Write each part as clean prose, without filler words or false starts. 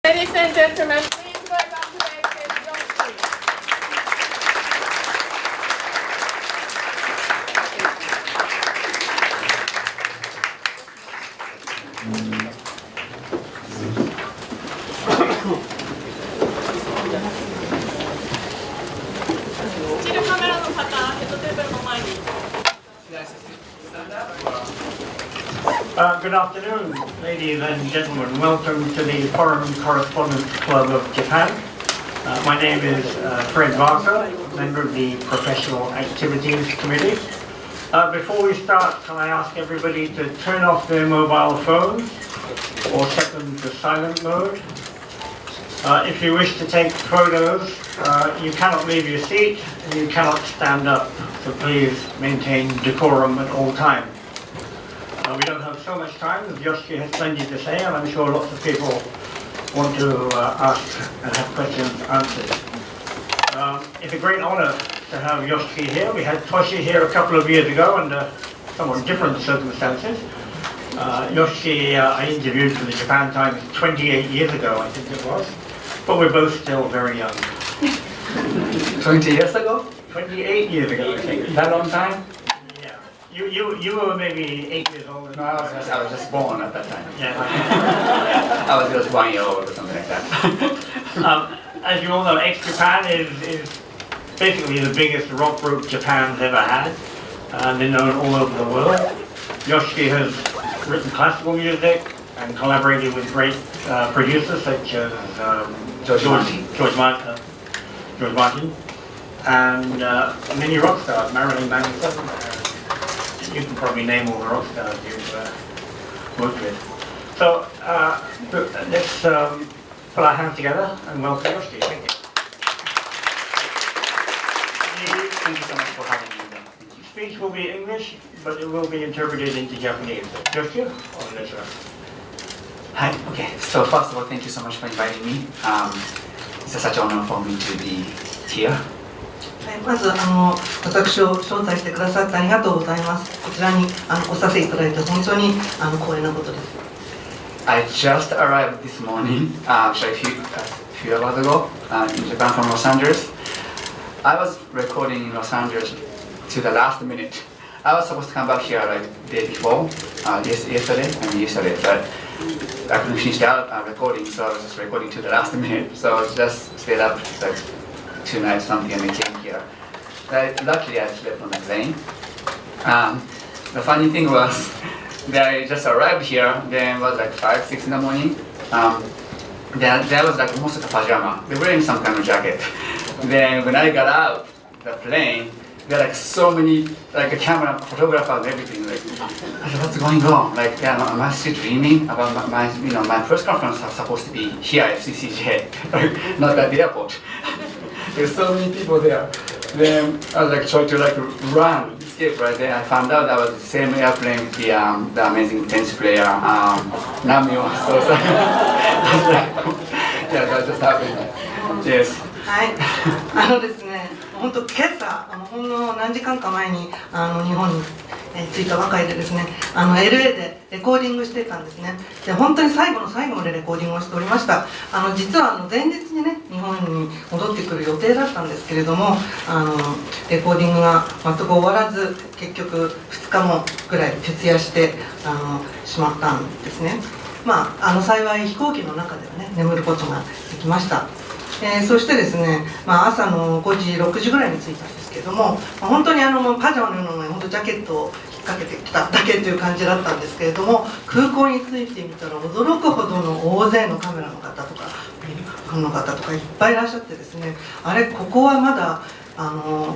Ladies and gentlemen, please welcome to the X Yoshiki. Good afternoon, ladies and gentlemen. Welcome to the Foreign Correspondents Club of Japan. My name is Fred Barker, member of the Professional Activities Committee. Before we start, can I ask everybody to turn off their mobile phones or set them to silent mode? If you wish to take photos, you cannot leave your seat and you cannot stand up, so please maintain decorum at all times. We don't have so much time, as Yoshiki has plenty to say, and I'm sure lots of people want to ask and have questions answered. It's a great honor to have Yoshiki here. We had Toshi here a couple of years ago under somewhat different circumstances. Yoshiki I interviewed for the Japan Times 28 years ago, I think it was, but we're both still very young. 20 years ago? 28 years ago, I think. That long time? You were maybe 8 years old. No, I was just born at that time. Yeah. I was just 1 year old or something like that. As you all know, X Japan is basically the biggest rock group Japan's ever had. They're known all over the world. Yoshiki has written classical music and collaborated with great producers such as George Martin, and many rock stars, Marilyn Manson. You can probably name all the rock stars you've worked with. So let's put our hands together and welcome Yoshiki. Thank you. Thank you so much for having me. Speech will be English, but it will be interpreted into Japanese. Yoshiki, on this one. Hi, okay. So first of all, thank you so much for inviting me. It's such an honor for me to be here. まず私を招待してくださってありがとうございます。こちらにおさせていただいて本当に光栄なことです。I just arrived this morning, actually a few hours ago, in Japan from Los Angeles. I was recording in Los Angeles to the last minute. I was supposed to come back here like the day before, yesterday, but I couldn't finish the recording, so I was just recording to the last minute. So I just stayed up like 2 nights something and I came here. Luckily I slept on the plane. The funny thing was that I just arrived here, then it was like 5, 6 in the morning. There was like most of the pajama. They were wearing some kind of jacket. Then when I got out the plane, there are like so many like a camera, photographer and everything. Like, I said, what's going on? Like, am I still dreaming about my press conference was supposed to be here at CCJ, not at the airport. There's so many people there. Then I was like trying to like run, escape right there. I found out that was the same airplane with the amazing tennis player, Namio. So yeah, that just happened. Yes. はい、ですね、本当今朝ほんの何時間か前に日本に着いたばかりでですね、LA でレコーディングしてたんですね。で、本当に最後の最後までレコーディングをしておりました。実は前日にね、日本に戻ってくる予定だったんですけれども、レコーディングが全く終わらず、結局2日もぐらい徹夜してしまったんですね。まあ幸い飛行機の中ではね、眠ることができました。そしてですね、朝の5時、6時ぐらいに着いたんですけれども、本当にパジャマのような本当ジャケットを引っ掛けてきただけという感じだったんですけれども、空港に着いてみたら驚くほどの大勢のカメラの方とかファンの方とかいっぱいいらっしゃってですね、あれここはまだ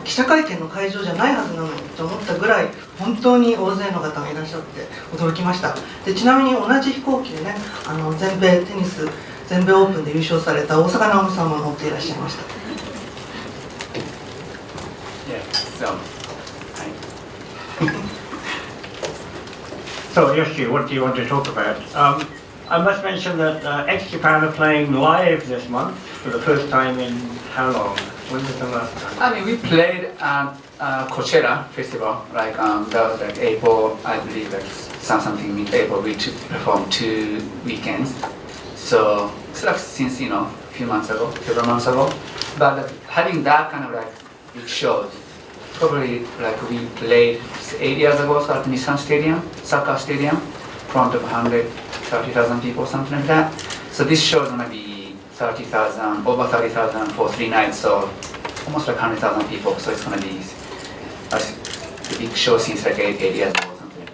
記者会見の会場じゃないはずなのにと思ったぐらい本当に大勢の方がいらっしゃって驚きました。で、ちなみに同じ飛行機でね、全米テニス全米オープンで優勝された大坂なおみさんも乗っていらっしゃいました。So Yoshiki, what do you want to talk about? I must mention that X Japan are playing live this month for the first time in how long? When was the last time? I mean, we played Coachella Festival, like that was like April, I believe, like something mid-April. We performed 2 weekends. So like since a few months ago, several months ago. But having that kind of like big shows, probably like we played 8 years ago at Nissan Stadium, soccer stadium, in front of 130,000 people, something like that. So this show is gonna be 30,000, over 30,000 for 3 nights, so almost like 100,000 people. So it's gonna be a big show since like 8 years ago, something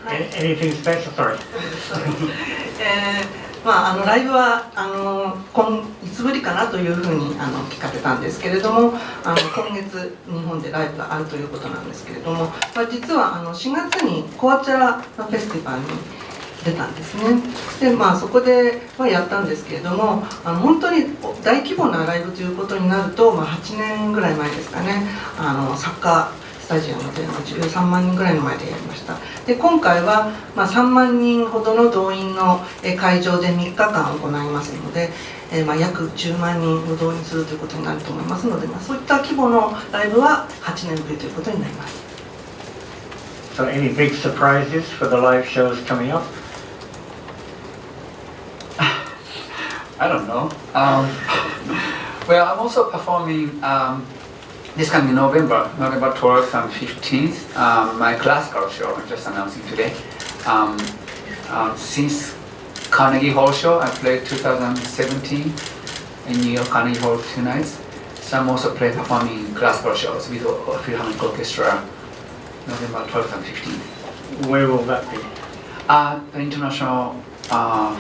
like that. Anything special? Sorry. ライブはいつぶりかなというふうに聞かれたんですけれども、今月日本でライブがあるということなんですけれども、実は4月にコアチャラフェスティバルに出たんですね。で、そこでやったんですけれども、本当に大規模なライブということになると、8年ぐらい前ですかね、サッカースタジアムで13万人ぐらいの前でやりました。で、今回は3万人ほどの動員の会場で3日間行いますので、約10万人を動員するということになると思いますので、そういった規模のライブは8年ぶりということになります。So any big surprises for the live shows coming up? I don't know. Well, I'm also performing this coming November 12th and 15th, my classical show I'm just announcing today. Since Carnegie Hall show, I played 2017 in New York Carnegie Hall 2 nights. So I'm also performing classical shows with a Philharmonic Orchestra November 12th and 15th. Where will that be? The International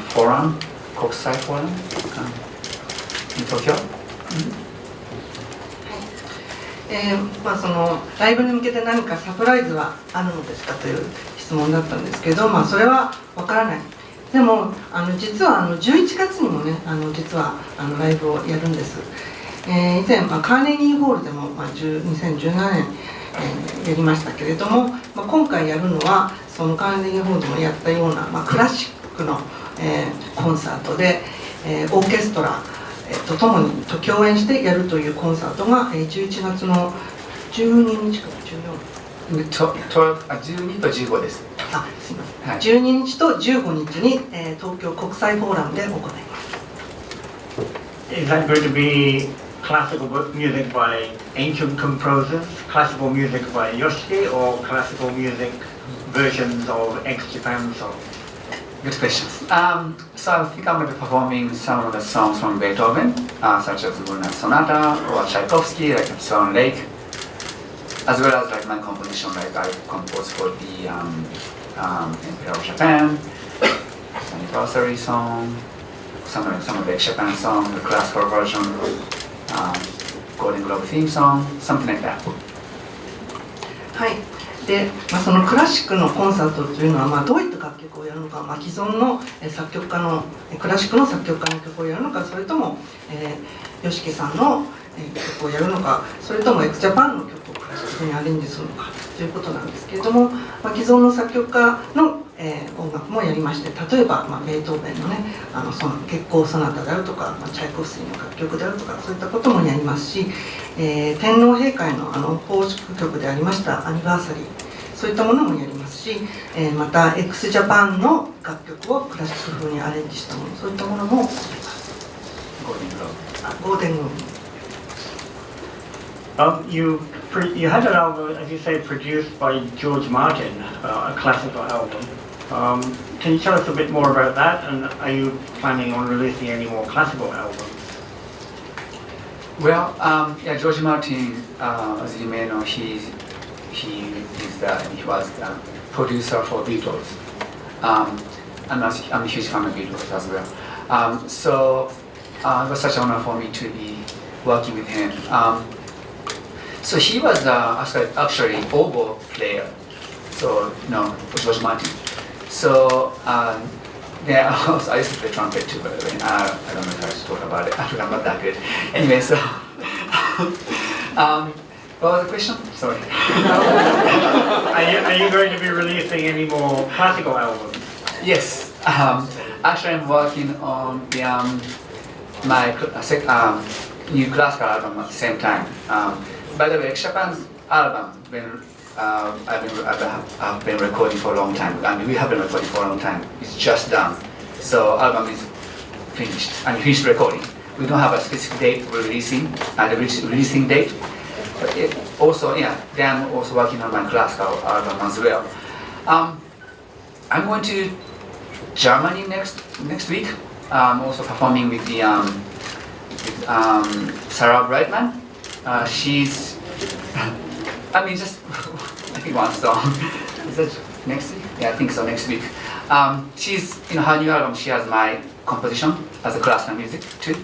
Forum, 国際フォーラム in Tokyo. そのライブに向けて何かサプライズはあるのですかという質問だったんですけど、それはわからない。でも実は11月にもね実はライブをやるんです。以前、カーネギーホールでも、2017年、やりましたけれども、今回やるのはそのカーネギーホールでもやったような、クラシックの、コンサートで、オーケストラとともに共演してやるというコンサートが11月の12日から12と15です。すみません、12日と15日に東京国際フォーラムで行います。Is that going to be classical music by ancient composers, classical music by Yoshiki, or classical music versions of X Japan songs? Good questions. So I think I'm going to be performing some of the songs from Beethoven, such as Moonlight Sonata or Tchaikovsky, like Swan Lake, as well as like my composition, like I composed for the Emperor of Japan, anniversary song, some of the X Japan song, the classical version, Golden Globe theme song, something like that. はい。で、そのクラシックのコンサートというのは、どういった楽曲をやるのか、既存の作曲家のクラシックの作曲家の曲をやるのか、それとも、吉木さんの曲をやるのか、それとも X ジャパンの曲をクラシックにアレンジするのかということなんですけれども、既存の作曲家の音楽もやりまして、例えば、ベートーベンのねその月光ソナタであるとか、チャイコフスキーの楽曲であるとか、そういったこともやりますし、天皇陛下への奉祝曲でありましたアニバーサリー、そういったものもやりますし、また X ジャパンの楽曲をクラシック風にアレンジしたもの、そういったものもやります。ゴーデングローブ。You had an album, as you say, produced by George Martin, a classical album. Can you tell us a bit more about that, and are you planning on releasing any more classical albums? Well, yeah, George Martin, as you may know, he was the producer for Beatles. I'm a huge fan of Beatles as well. So it was such an honor for me to be working with him. So he was actually oboe player. So George Martin. So yeah, I used to play trumpet too, by the way. I don't know if I should talk about it. I'm not that good. Anyway, so what was the question? Sorry. Are you going to be releasing any more classical albums? Yes. Actually, I'm working on my new classical album at the same time. By the way, X Japan's album, I've been recording for a long time. I mean, we have been recording for a long time. It's just done. So album is finished recording. We don't have a specific date for releasing date. But also, yeah, then I'm also working on my classical album as well. I'm going to Germany next week. Also performing with the Sarah Brightman. She's, I mean, just I think one song. Is that next week? Yeah, I think so. Next week. She's in her new album. She has my composition as a classical music too.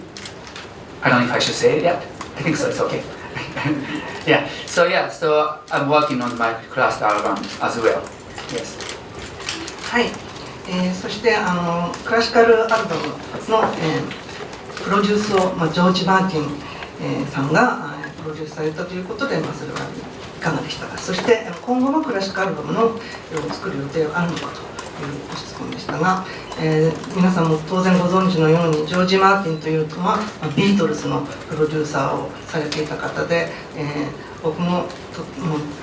I don't know if I should say it yet. I think so. It's okay. So I'm working on my classical album as well. Yes. はい。そしてクラシカルアルバムの、プロデュースを、ジョージ・マーティン、さんがプロデュースされたということで、それはいかがでしたか。そして今後のクラシカルアルバムのを作る予定はあるのかというご質問でしたが、皆さんも当然ご存知のようにジョージ・マーティンというのはビートルズのプロデューサーをされていた方で、僕も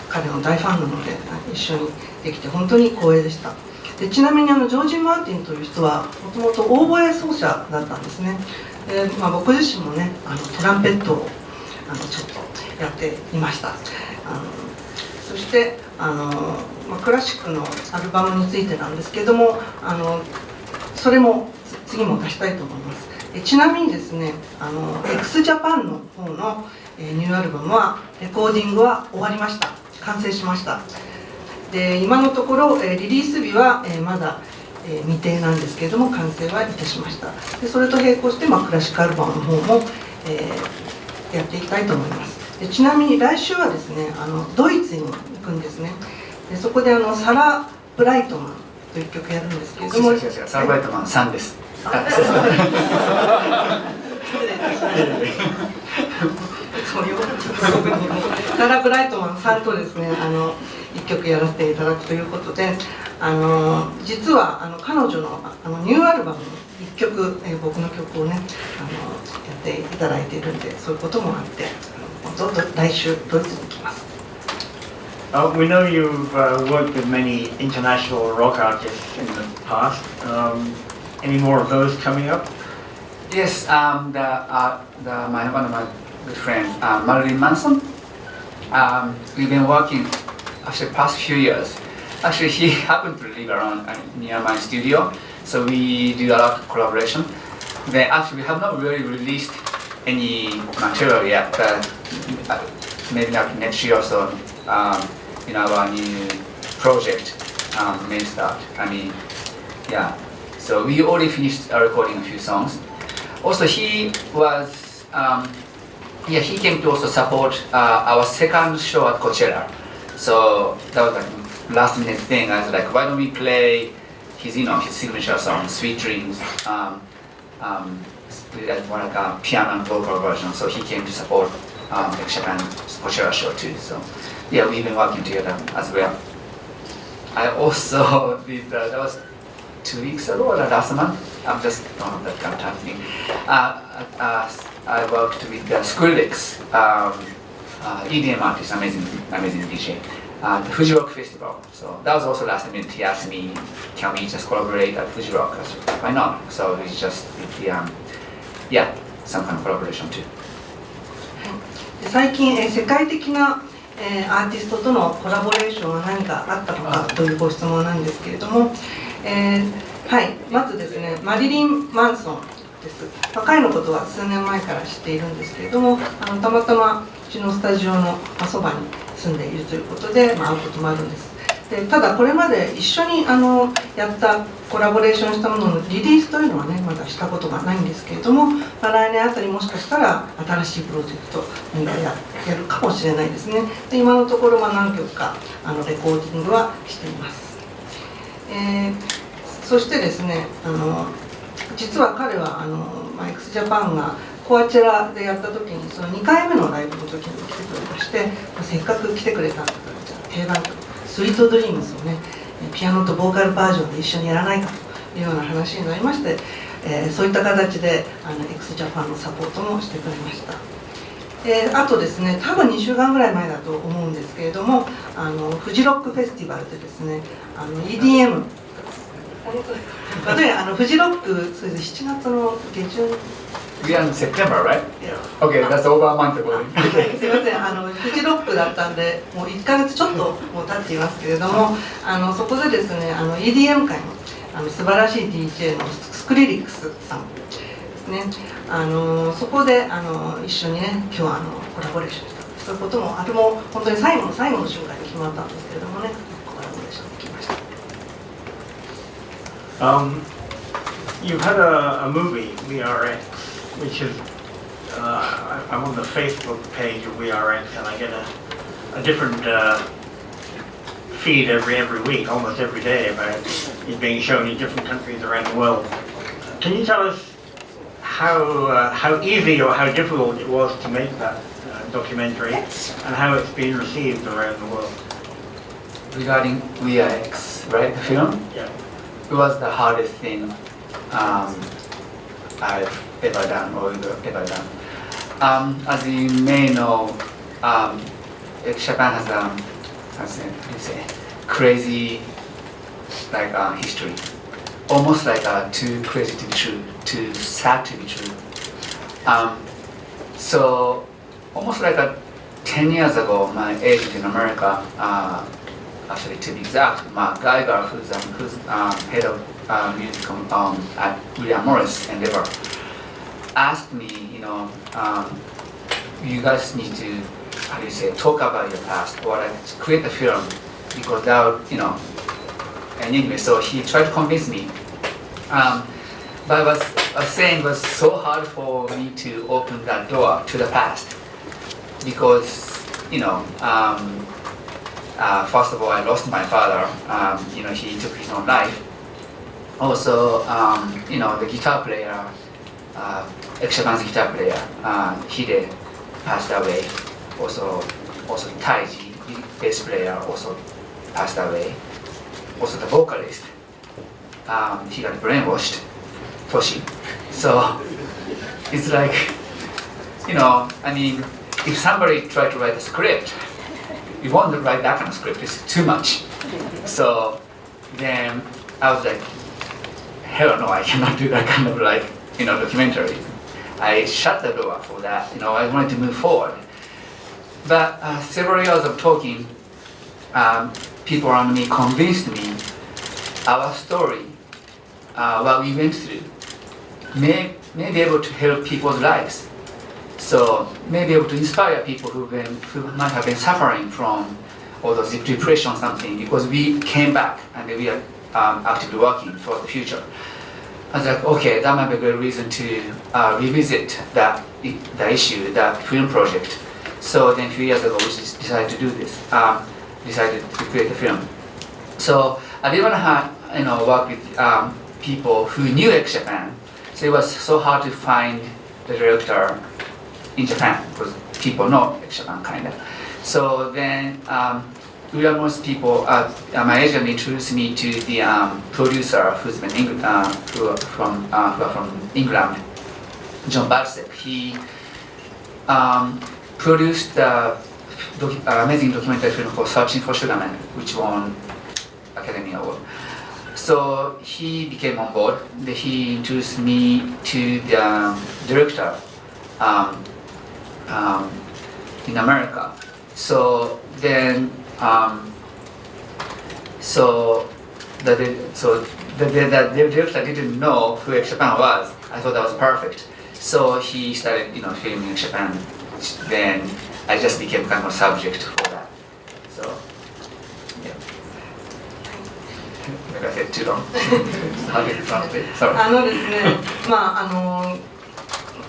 彼の大ファンなので一緒にできて本当に光栄でした。でちなみにジョージ・マーティンという人はもともとオーボエ奏者だったんですね。で、僕自身もねトランペットをちょっとやっていました。そしてクラシックのアルバムについてなんですけどもそれも次も出したいと思います。ちなみにですねXジャパンの方のニューアルバムはレコーディングは終わりました。完成しました。で今のところリリース日はまだ未定なんですけれども完成はいたしました。でそれと並行してクラシックアルバムの方もやっていきたいと思います。でちなみに来週はですねドイツに行くんですね。でそこでサラ・ブライトマンという曲やるんですけれども、サラ・ブライトマンさんです。失礼いたしましたそういうサラ・ブライトマンさんとですね一曲やらせていただくということで実は彼女のニューアルバムの一曲僕の曲をねやっていただいているんでそういうこともあって来週ドイツに行きます。We know you've worked with many international rock artists in the past. Any more of those coming up? Yes, one of my good friends, Marilyn Manson. We've been working actually past few years. Actually, he happened to live around near my studio, so we do a lot of collaboration. Then actually, we have not really released any material yet, but maybe like next year or so, our new project may start. So we already finished recording a few songs. Also, he came to also support our second show at Coachella. So that was like last minute thing. I was like, why don't we play his signature song, Sweet Dreams, like a piano and vocal version. So he came to support X Japan Coachella show too. So yeah, we've been working together as well. I also did that was 2 weeks ago or last month. I'm just on that kind of time thing. I worked with Skrillex, EDM artist, amazing DJ, the Fuji Rock Festival. So that was also last minute. He asked me, can we just collaborate at Fuji Rock? I said, why not? So we just did some kind of collaboration too. 最近世界的なアーティストとのコラボレーションは何かあったのかというご質問なんですけれども、はい、まずですね、マリリン・マンソンです。彼のことは数年前から知っているんですけれども、たまたまうちのスタジオのそばに住んでいるということで、会うこともあるんです。でただこれまで一緒にやったコラボレーションしたもののリリースというのはねまだしたことがないんですけれども、来年あたりもしかしたら新しいプロジェクト何かやるかもしれないですね。で今のところ何曲かレコーディングはしています。そしてですね実は彼はXジャパンがコアチェラでやった時にその2回目のライブの時に来てくれまして、せっかく来てくれたんだから定番曲スイートドリームズをねピアノとボーカルバージョンで一緒にやらないかというような話になりまして、そういった形でXジャパンのサポートもしてくれました。あとですね多分2週間ぐらい前だと思うんですけれどもフジロックフェスティバルでですねEDM 例えばフジロック、それで7月の下旬。We are in September, right? Yeah. Okay, that's over a month ago. すみません、フジロックだったんで、もう1ヶ月ちょっともう経っていますけれども、そこでですね、EDM 界の素晴らしい DJ のスクリリックスさんですね、そこで一緒にね、今日はコラボレーションした、そういうことも、あれも本当に最後の最後の瞬間に決まったんですけれどもね、コラボレーションできました。You've had a movie, We Are X, which is, I'm on the Facebook page of We Are X, and I get a different feed every week, almost every day, about it being shown in different countries around the world. Can you tell us how easy or how difficult it was to make that documentary, and how it's been received around the world? Regarding We Are X, right, the film? Yeah. It was the hardest thing I've ever done or ever done. As you may know, X Japan has crazy history, almost like too crazy to be true, too sad to be true. So almost like 10 years ago, my agent in America, actually to be exact, Mark Geiger, who's head of music at William Morris Endeavor, asked me, you guys need to, talk about your past or create a film, because that would, and anyway, so he tried to convince me. But I was saying it was so hard for me to open that door to the past, because, first of all, I lost my father. He took his own life. Also, the guitar player, X Japan's guitar player, Hide, passed away. Also Taiji, bass player, also passed away. Also the vocalist, he got brainwashed, Toshi. So it's like, if somebody tried to write a script, you want to write that kind of script, it's too much. So then I was like, hell no, I cannot do that kind of documentary. I shut the door for that, I wanted to move forward. But several years of talking, people around me convinced me our story, what we went through, may be able to help people's lives. So may be able to inspire people who might have been suffering from all those depression or something, because we came back and we are actively working towards the future. I was like, okay, that might be a good reason to revisit the issue, that film project. So then a few years ago, we just decided to do this, decided to create the film. So I didn't want to work with people who knew X Japan. So it was so hard to find the director in Japan, because people know X Japan kind of. So then most people, my agent introduced me to the producer who's been from England, John Balsek. He produced the amazing documentary film called Searching for Sugar Man, which won Academy Award. So he became on board. He introduced me to the director in America. So then, the director didn't know who X Japan was. I thought that was perfect. So he started, filming X Japan. Then I just became kind of a subject for that. So, yeah. Like I said, too long. How did it translate? Sorry. ですね、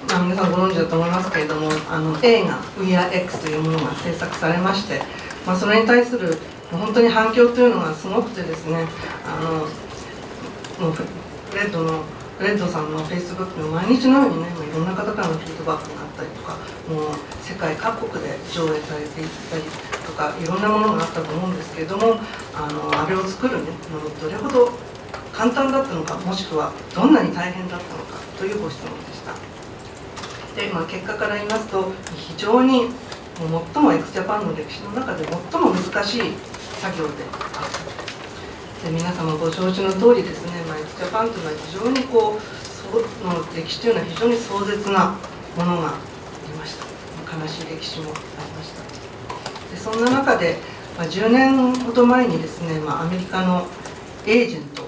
皆さんご存知だと思いますけれども、映画「We Are X」というものが制作されまして、それに対する本当に反響というのがすごくてですね、もうレッドさんの Facebook の毎日のようにね、いろんな方からのフィードバックがあったりとか、もう世界各国で上映されていったりとか、いろんなものがあったと思うんですけれども、あれを作るね、どれほど簡単だったのか、もしくはどんなに大変だったのかというご質問でした。で、結果から言いますと、非常に最も X ジャパンの歴史の中で最も難しい作業であった。で、皆様ご承知の通りですね、ジャパンというのは非常にの歴史というのは非常に壮絶なものがありました。悲しい歴史もありました。でそんな中で、10年ほど前にですね、アメリカのエージェントウ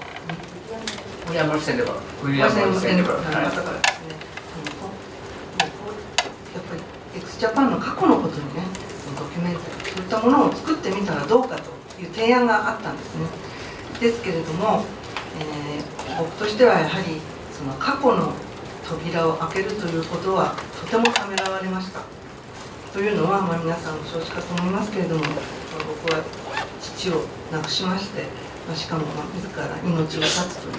ィリアム・センデバーの方からですね、やっぱり X ジャパンの過去のことにね、ドキュメンタリーそういったものを作ってみたらどうかという提案があったんですね。ですけれども、僕としてはやはりその過去の扉を開けるということはとてもためらわれました。というのは、皆さんも承知かと思いますけれども、僕は父を亡くしまして、しかも自ら命を絶つという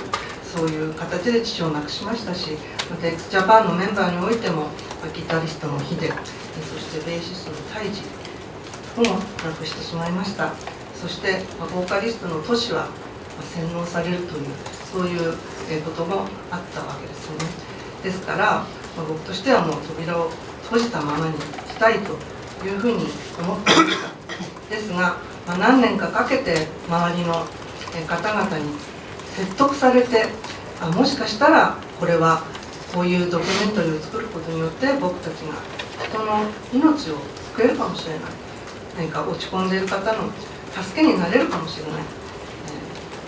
そういう形で父を亡くしましたし、また X ジャパンのメンバーにおいてもギタリストのヒデ、そしてベーシストのタイジをも亡くしてしまいました。そしてボーカリストのトシは洗脳されるというそういうこともあったわけですよね。ですから、僕としてはもう扉を閉じたままにしたいというふうに思っていました。ですが、何年かかけて周りの方々に説得されて、もしかしたらこれはこういうドキュメンタリーを作ることによって僕たちが人の命を救えるかもしれない、何か落ち込んでいる方の助けになれるかもしれない、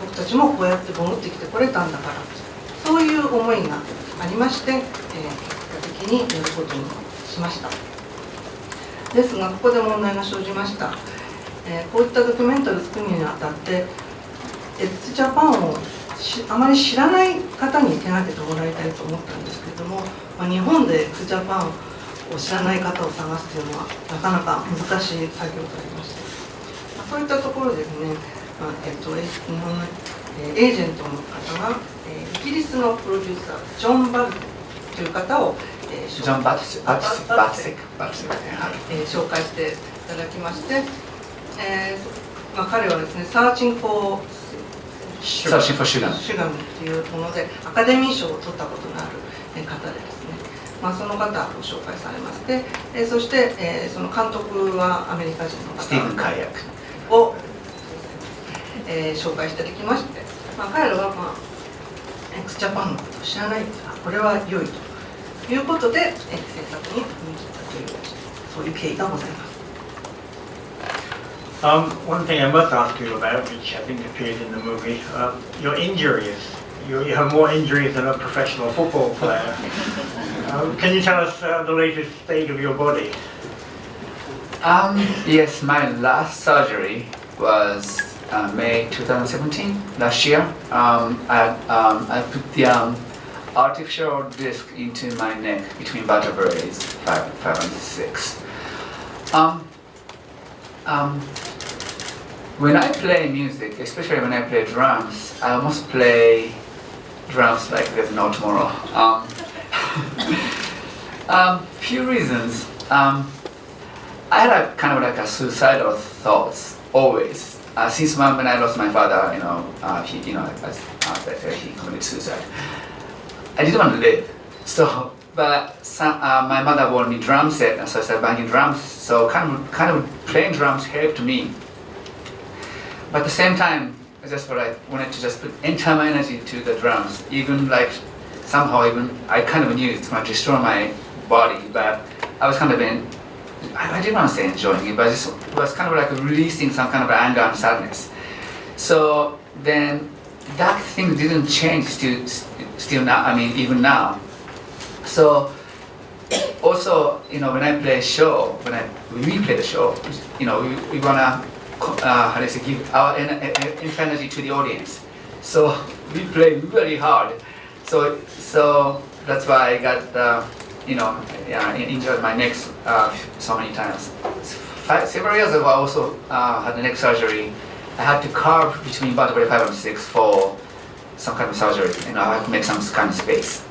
僕たちもこうやって戻ってきてこれたんだから、そういう思いがありまして、結果的にやることにしました。ですが、ここで問題が生じました。こういったドキュメンタリーを作るにあたって X ジャパンをあまり知らない方に手がけてもらいたいと思ったんですけれども、日本で X ジャパンを知らない方を探すというのはなかなか難しい作業となりまして、そういったところですね、日本のエージェントの方がイギリスのプロデューサージョン・バルテという方を紹介していただきまして、彼はですね、サーチンフォーシュガムというものでアカデミー賞を取ったことのある方でですね、その方を紹介されまして、そして、その監督はアメリカ人の方スティーブン・カイヤクを、紹介していただきまして、彼らは、X ジャパンのことを知らない、これは良いということで、制作に踏み切ったというそういう経緯がございます。One thing I must ask you about, which I think appeared in the movie, your injuries. You have more injuries than a professional football player. Can you tell us the latest state of your body? Yes, my last surgery was May 2017, last year. I put the artificial disc into my neck between vertebrae 5 and 6. When I play music, especially when I play drums, I almost play drums like there's no tomorrow. Few reasons. I had a kind of like a suicidal thoughts always. Since when I lost my father, he, as I said, he committed suicide. I didn't want to live. So, but my mother bought me drum set, and so I started banging drums. So kind of playing drums helped me. But at the same time, I just wanted to just put entire my energy to the drums. Even like somehow I kind of knew it's going to destroy my body, but I was kind of I didn't want to say enjoying it, but it was kind of like releasing some kind of anger and sadness. So then that thing didn't change still now. I mean, even now. So also, when I play a show, when we play the show, we wanna give our energy to the audience. So we play really hard. So that's why I got injured my neck so many times. Several years ago, I also had a neck surgery. I had to carve between vertebrae 5 and 6 for some kind of surgery. I had to make some kind of space.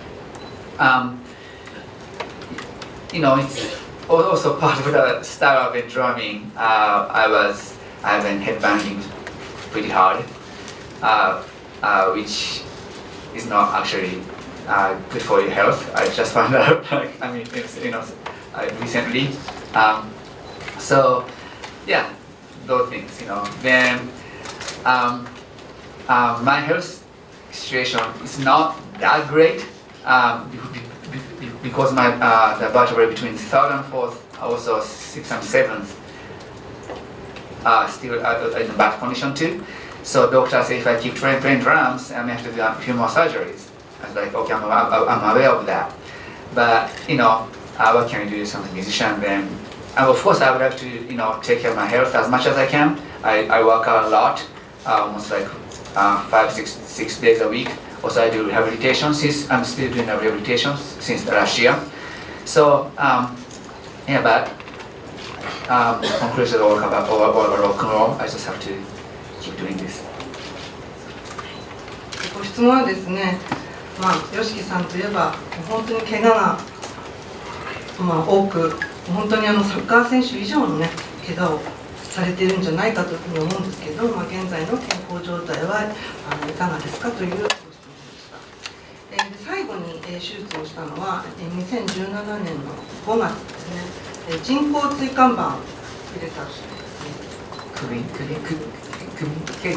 It's also part of the style of drumming. I've been headbanging pretty hard, which is not actually good for your health. I just found out, recently. So, yeah, those things, Then my health situation is not that great because my the vertebrae between third and fourth, also sixth and seventh, are still in a bad condition too. So doctors say if I keep playing drums, I may have to do a few more surgeries. I was like, okay, I'm aware of that. But what can you do as a musician then? And of course, I would have to take care of my health as much as I can. I work out a lot, almost like 5-6 days a week. Also, I do rehabilitation since I'm still doing the rehabilitation since last year. So but conclusion all about rock and roll. I just have to keep doing this. ご質問はですね、YOSHIKIさんといえば本当に怪我が、多く、本当にサッカー選手以上のね怪我をされているんじゃないかというふうに思うんですけれども、現在の健康状態はいかがですかというご質問でした。で最後に手術をしたのは2017年の5月ですね。人工椎間板を入れた頸椎で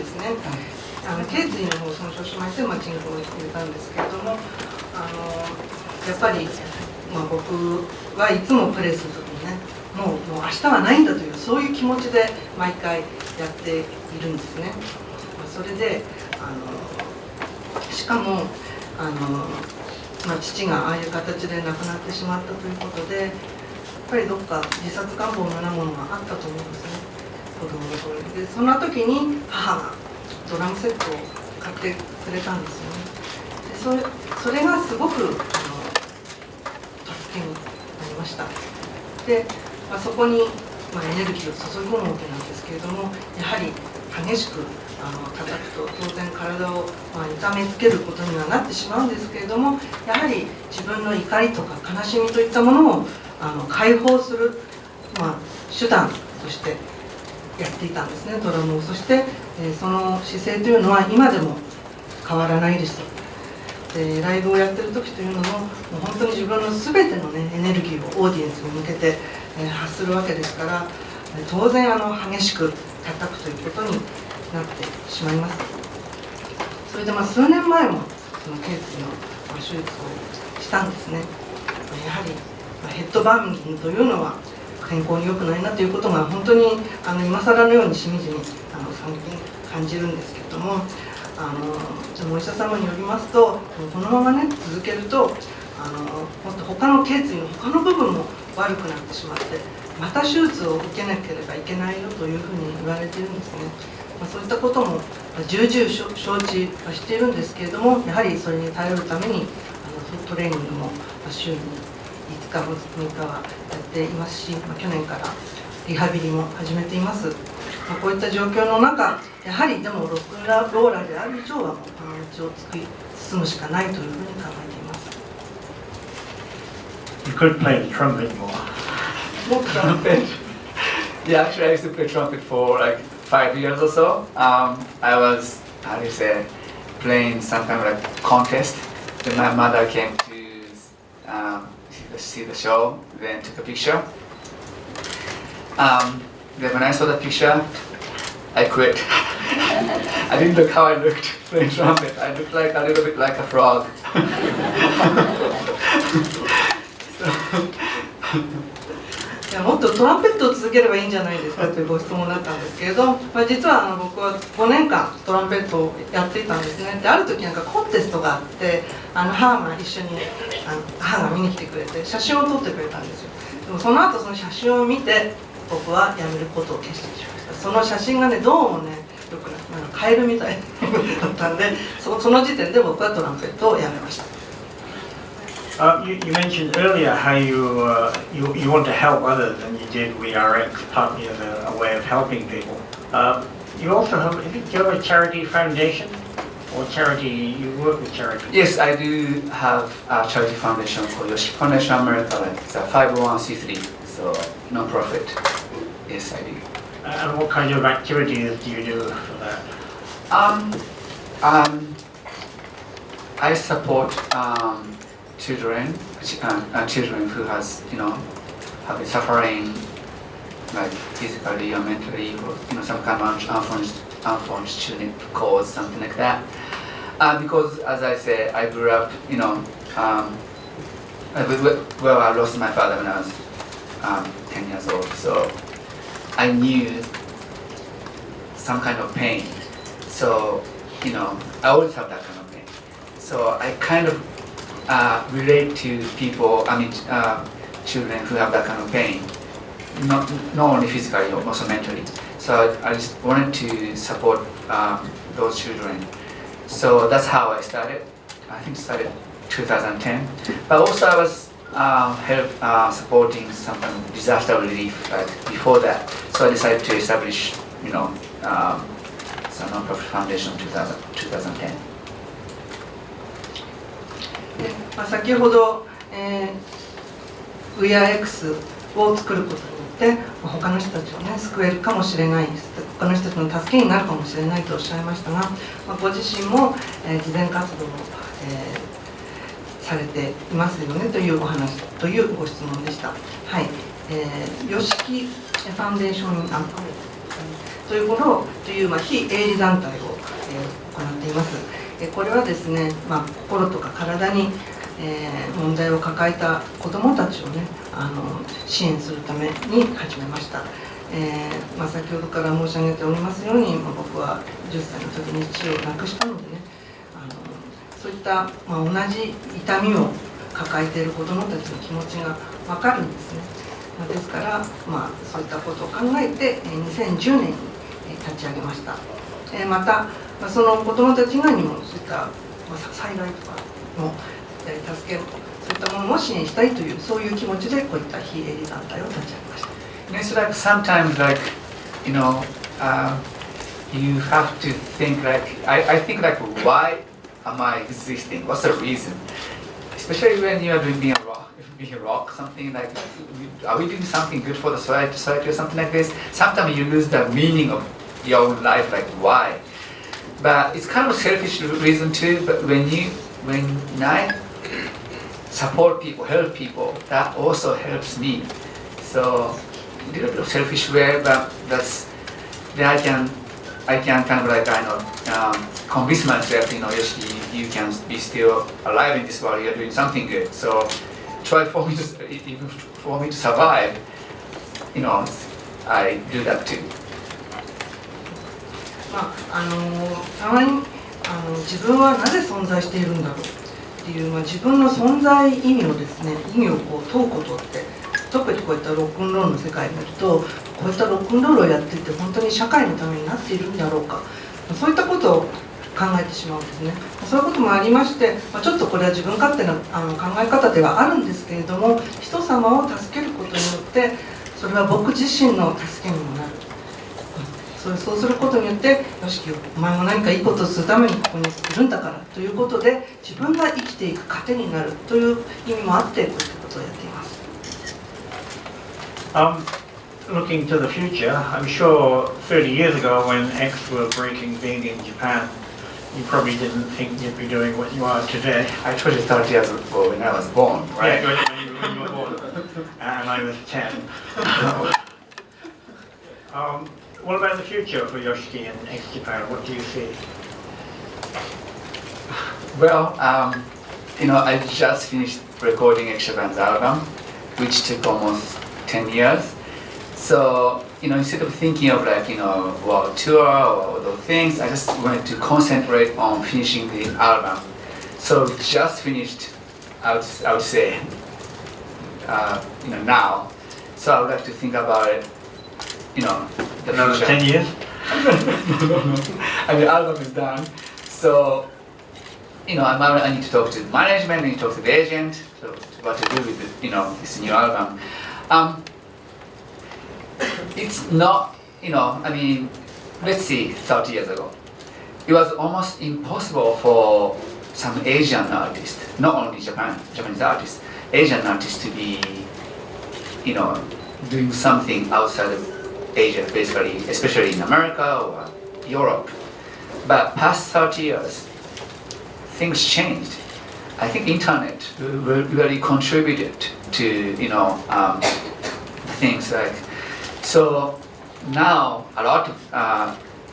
すね。頸椎の方を損傷しまして、人工を入れたんですけれども、やっぱり、僕はいつもプレーするときにね、もう明日はないんだというそういう気持ちで毎回やっているんですね。それでしかも父がああいう形で亡くなってしまったということで、やっぱりどっか自殺願望のようなものがあったと思うんですね、子供の頃に。でそんな時に母がドラムセットを買ってくれたんですよね。でそれがすごく助けになりました。で、そこに、エネルギーを注ぎ込むわけなんですけれども、やはり激しく叩くと当然体を、痛めつけることにはなってしまうんですけれども、やはり自分の怒りとか悲しみといったものを解放する、手段としてやっていたんですね、ドラムを。そして、その姿勢というのは今でも変わらないです。でライブをやってる時というのも、もう本当に自分の全ての、エネルギーをオーディエンスに向けて、発するわけですから、当然激しく叩くということになってしまいます。それで数年前もその頸椎の手術をしたんですね。やはりヘッドバンギングというのは健康に良くないなということが本当に今更のようにしみじみ最近感じるんですけれども、お医者様によりますと、このままね続けるともっと他の頸椎の他の部分も悪くなってしまって、また手術を受けなければいけないよというふうに言われているんですね。そういったことも重々承知はしているんですけれども、やはりそれに頼るためにトレーニングも週に5日も6日はやっていますし、去年からリハビリも始めています。こういった状況の中、やはりでもロックンローラーである以上はこの道を進むしかないというふうに考えています。You could play the trumpet more. Trumpet. Yeah, actually, I used to play trumpet for like 5 years or so. I was, how do you say, playing some kind of like contest. Then my mother came to see the show, then took a picture. Then when I saw the picture, I quit. I didn't look how I looked playing trumpet. I looked like a little bit like a frog. いやもっとトランペットを続ければいいんじゃないですかというご質問だったんですけれど、実は僕は5年間トランペットをやっていたんですね。である時コンテストがあって、母が一緒に母が見に来てくれて写真を撮ってくれたんですよ。でもその後その写真を見て僕はやめることを決心しました。その写真がねどうもねよくカエルみたいだったんで、その時点で僕はトランペットをやめました。You mentioned earlier how you want to help others, and you did WeRx partly as a way of helping people. You also have, do you have a charity foundation or charity? You work with charity? Yes, I do have a charity foundation called Yoshiki Foundation America. It's a 501c3, so non-profit. Yes, I do. And what kind of activities do you do for that? I support children who has have been suffering like physically or mentally, or some kind of unfortunate student cause, something like that. Because as I said, I grew up, well, I lost my father when I was 10 years old, so I knew some kind of pain. So, I always have that kind of pain. So I kind of relate to people, children who have that kind of pain, not only physically, but also mentally. So I just wanted to support those children. So that's how I started. I think started 2010. But also I was supporting some kind of disaster relief before that. So I decided to establish, some non-profit foundation in 2010. 先ほど、WeAreX を作ることによって他の人たちをね救えるかもしれない、他の人たちの助けになるかもしれないとおっしゃいましたが、ご自身も、慈善活動を、されていますよねというお話というご質問でした。はい、Yoshiki ファンデーションというものをという、非営利団体を、行っています。これはですね、心とか体に、問題を抱えた子どもたちをね支援するために始めました。先ほどから申し上げておりますように、僕は10歳の時に父を亡くしたのでね、そういった、同じ痛みを抱えている子どもたちの気持ちが分かるんですね。ですから、そういったことを考えて2010年に立ち上げました。またその子どもたち以外にもそういった災害とかの助けるそういったものを支援したいというそういう気持ちでこういった非営利団体を立ち上げました。It's like sometimes you have to think I think why am I existing? What's the reason? Especially when you are being a rock, something like are we doing something good for the society or something like this? Sometimes you lose the meaning of your own life, like why? But it's kind of selfish reason too. But when I support people, help people, that also helps me. So a little bit of selfish way, but then I can kind of convince myself, Yoshiki, you can be still alive in this world. You're doing something good. So try for me to survive. I do that too. たまに自分はなぜ存在しているんだろうっていう、自分の存在意味をですね意味を問うことって特にこういったロックンロールの世界になるとこういったロックンロールをやっていて本当に社会のためになっているんだろうかそういったことを考えてしまうんですね。そういうこともありまして、ちょっとこれは自分勝手な考え方ではあるんですけれども人様を助けることによってそれは僕自身の助けにもなる。そうすることによって、よしき、お前も何かいいことをするためにここにいるんだからということで、自分が生きていく糧になるという意味もあって、こういったことをやっています。Looking to the future, I'm sure 30 years ago when X were breaking big in Japan, you probably didn't think you'd be doing what you are today. I told you 30 years ago when I was born, right? Yeah, when you were born, and I was 10. What about the future for Yoshiki and X Japan? What do you see? Well, I just finished recording X Japan's album, which took almost 10 years. So, instead of thinking of world tour or those things, I just wanted to concentrate on finishing the album. So just finished, I would say, now. So I would like to think about it, the Another future. 10 years? I mean, the album is done. So, I need to talk to the management, I need to talk to the agent, so what to do with this new album. It's not, let's see, 30 years ago. It was almost impossible for some Asian artists, not only Japanese artists, Asian artists to be, doing something outside of Asia, basically, especially in America or Europe. But past 30 years, things changed. I think internet really contributed to, things like, so now a lot of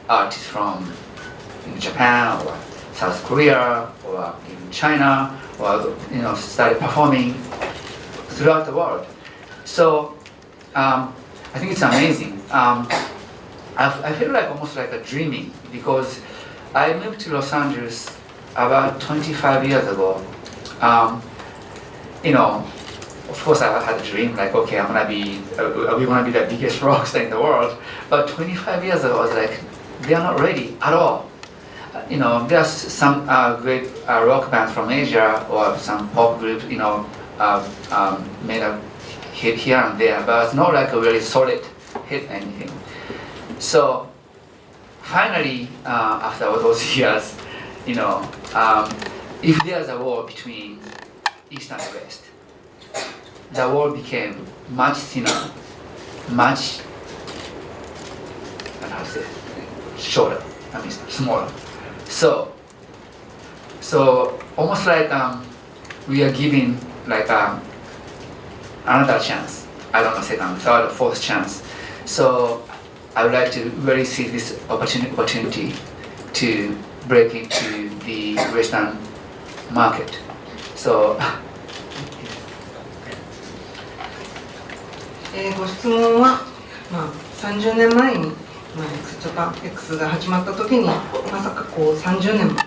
artists from Japan or South Korea or even China, or started performing throughout the world. So I think it's amazing. I feel like almost like a dreaming, because I moved to Los Angeles about 25 years ago. Of course I had a dream like, okay, we want to be the biggest rock star in the world. But 25 years ago, I was like, they are not ready at all. There's some great rock bands from Asia or some pop groups, made a hit here and there, but it's not like a really solid hit anything. So finally, after all those years, if there's a war between East and West, the wall became much thinner, much, shorter, smaller. So almost like we are giving like another chance. I don't know, second, third, fourth chance. So I would like to really see this opportunity to break into the Western market. So. ご質問は、30年前に、X Japan X が始まった時にまさか30年もや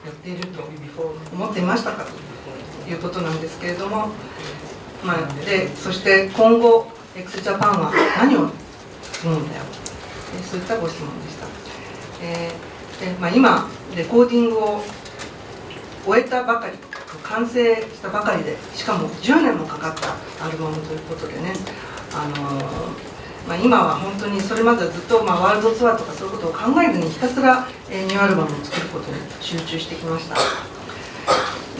っていると思っていましたかということなんですけれども、そして今後 X Japan は何をするんだよ、そういったご質問でした。今レコーディングを終えたばかり、完成したばかりで、しかも10年もかかったアルバムということでね、今は本当にそれまでずっとワールドツアーとかそういうことを考えずにひたすらニューアルバムを作ることに集中してきました。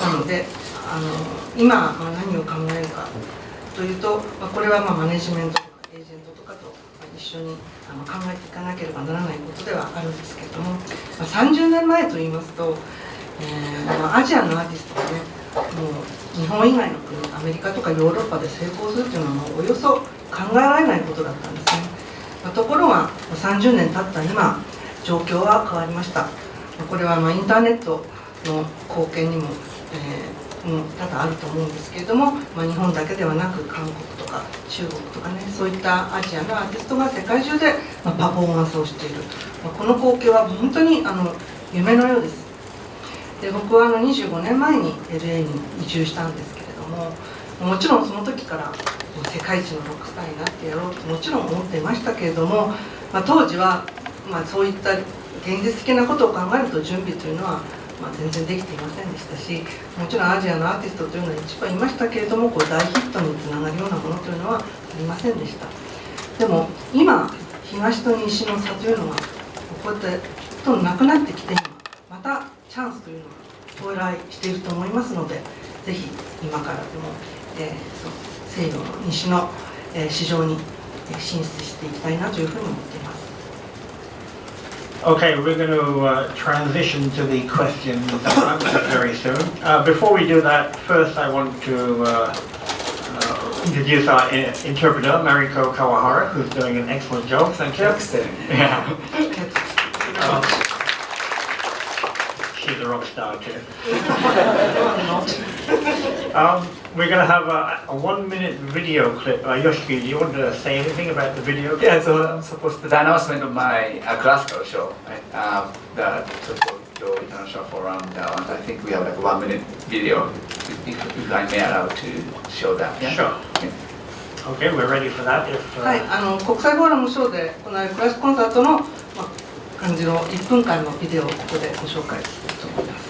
なので今何を考えるかというと、これはマネジメントとかエージェントとかと一緒に考えていかなければならないことではあるんですけれども、30年前といいますと、アジアのアーティストがね、もう日本以外の国、アメリカとかヨーロッパで成功するというのはもうおよそ考えられないことだったんですね。ところが30年経った今、状況は変わりました。これはインターネットの貢献にも、多々あると思うんですけれども、日本だけではなく韓国とか中国とかね、そういったアジアのアーティストが世界中でパフォーマンスをしている、この光景は本当に夢のようです。で、僕は25年前に LA に移住したんですけれども、もちろんその時から世界一のロックスターになってやろうともちろん思っていましたけれども、当時はそういった現実的なことを考えると準備というのは全然できていませんでしたし、もちろんアジアのアーティストというのは一番いましたけれども、大ヒットにつながるようなものというのはありませんでした。でも今、東と西の差というのがこうやってどんどんなくなってきて、またチャンスというのが到来していると思いますので、ぜひ今からでも、西洋の西の市場に進出していきたいなというふうに思っています。Okay, we're going to transition to the questions and answers very soon. Before we do that, first I want to introduce our interpreter, Mariko Kawahara, who's doing an excellent job. Thank you. Excellent. Yeah. She's a rock star too. We're going to have a 1-minute video clip. Yoshiki, do you want to say anything about the video clip? Yeah, so I'm supposed to the announcement of my classical show, right? The Tokyo International Forum. I think we have like a 1-minute video. If I may allow to show that. Yeah? Sure. Yeah. Okay, we're ready for that. はい、国際フォーラムショーで行われるクラシックコンサートの、感じの1分間のビデオをここでご紹介したいと思います。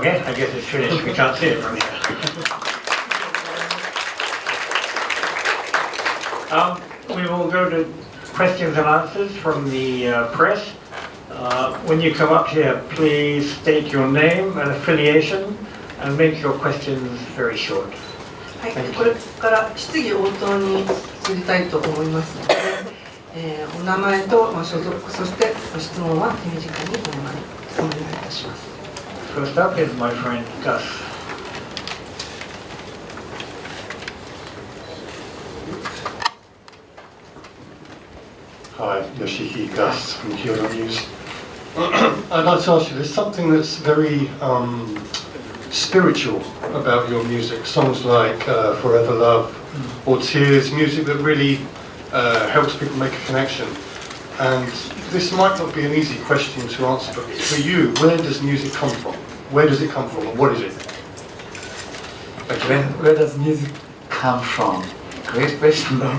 Okay, I guess it's finished. We can't see it from here. We will go to questions and answers from the press. When you come up here, please state your name and affiliation and make your questions very short. はい、これから質疑応答に移りたいと思いますので、お名前と所属、そしてご質問は手短にお願いいたします。First up is my friend Gus. Hi, Yoshiki Gus from Kyoto News. I'd like to ask you, there's something that's very spiritual about your music. Songs like Forever Love or Tears, music that really helps people make a connection. And this might not be an easy question to answer, but for you, where does music come from? Where does it come from and what is it? Where does music come from? Great question, though.